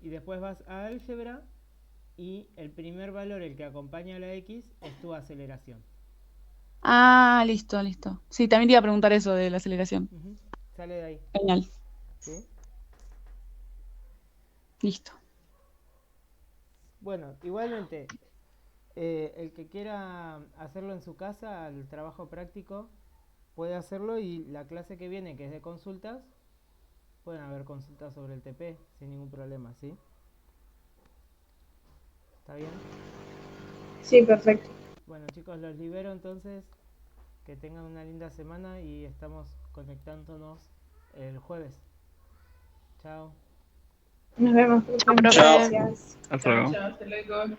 Y después vas a álgebra y el primer valor, el que acompaña a la X, es tu aceleración. Ah, listo, listo. Sí, también te iba a preguntar eso de la aceleración. Sale de ahí. Genial. ¿Sí? Listo. Bueno, igualmente, el que quiera hacerlo en su casa, el trabajo práctico, puede hacerlo, y la clase que viene, que es de consultas, pueden haber consultas sobre el TP sin ningún problema, ¿sí? ¿Está bien? Sí, perfecto. Bueno, chicos, los libero entonces. Que tengan una linda semana y estamos conectándonos el jueves. Chao. Nos vemos. Profe. Gracias. Hasta luego. Chao, hasta luego.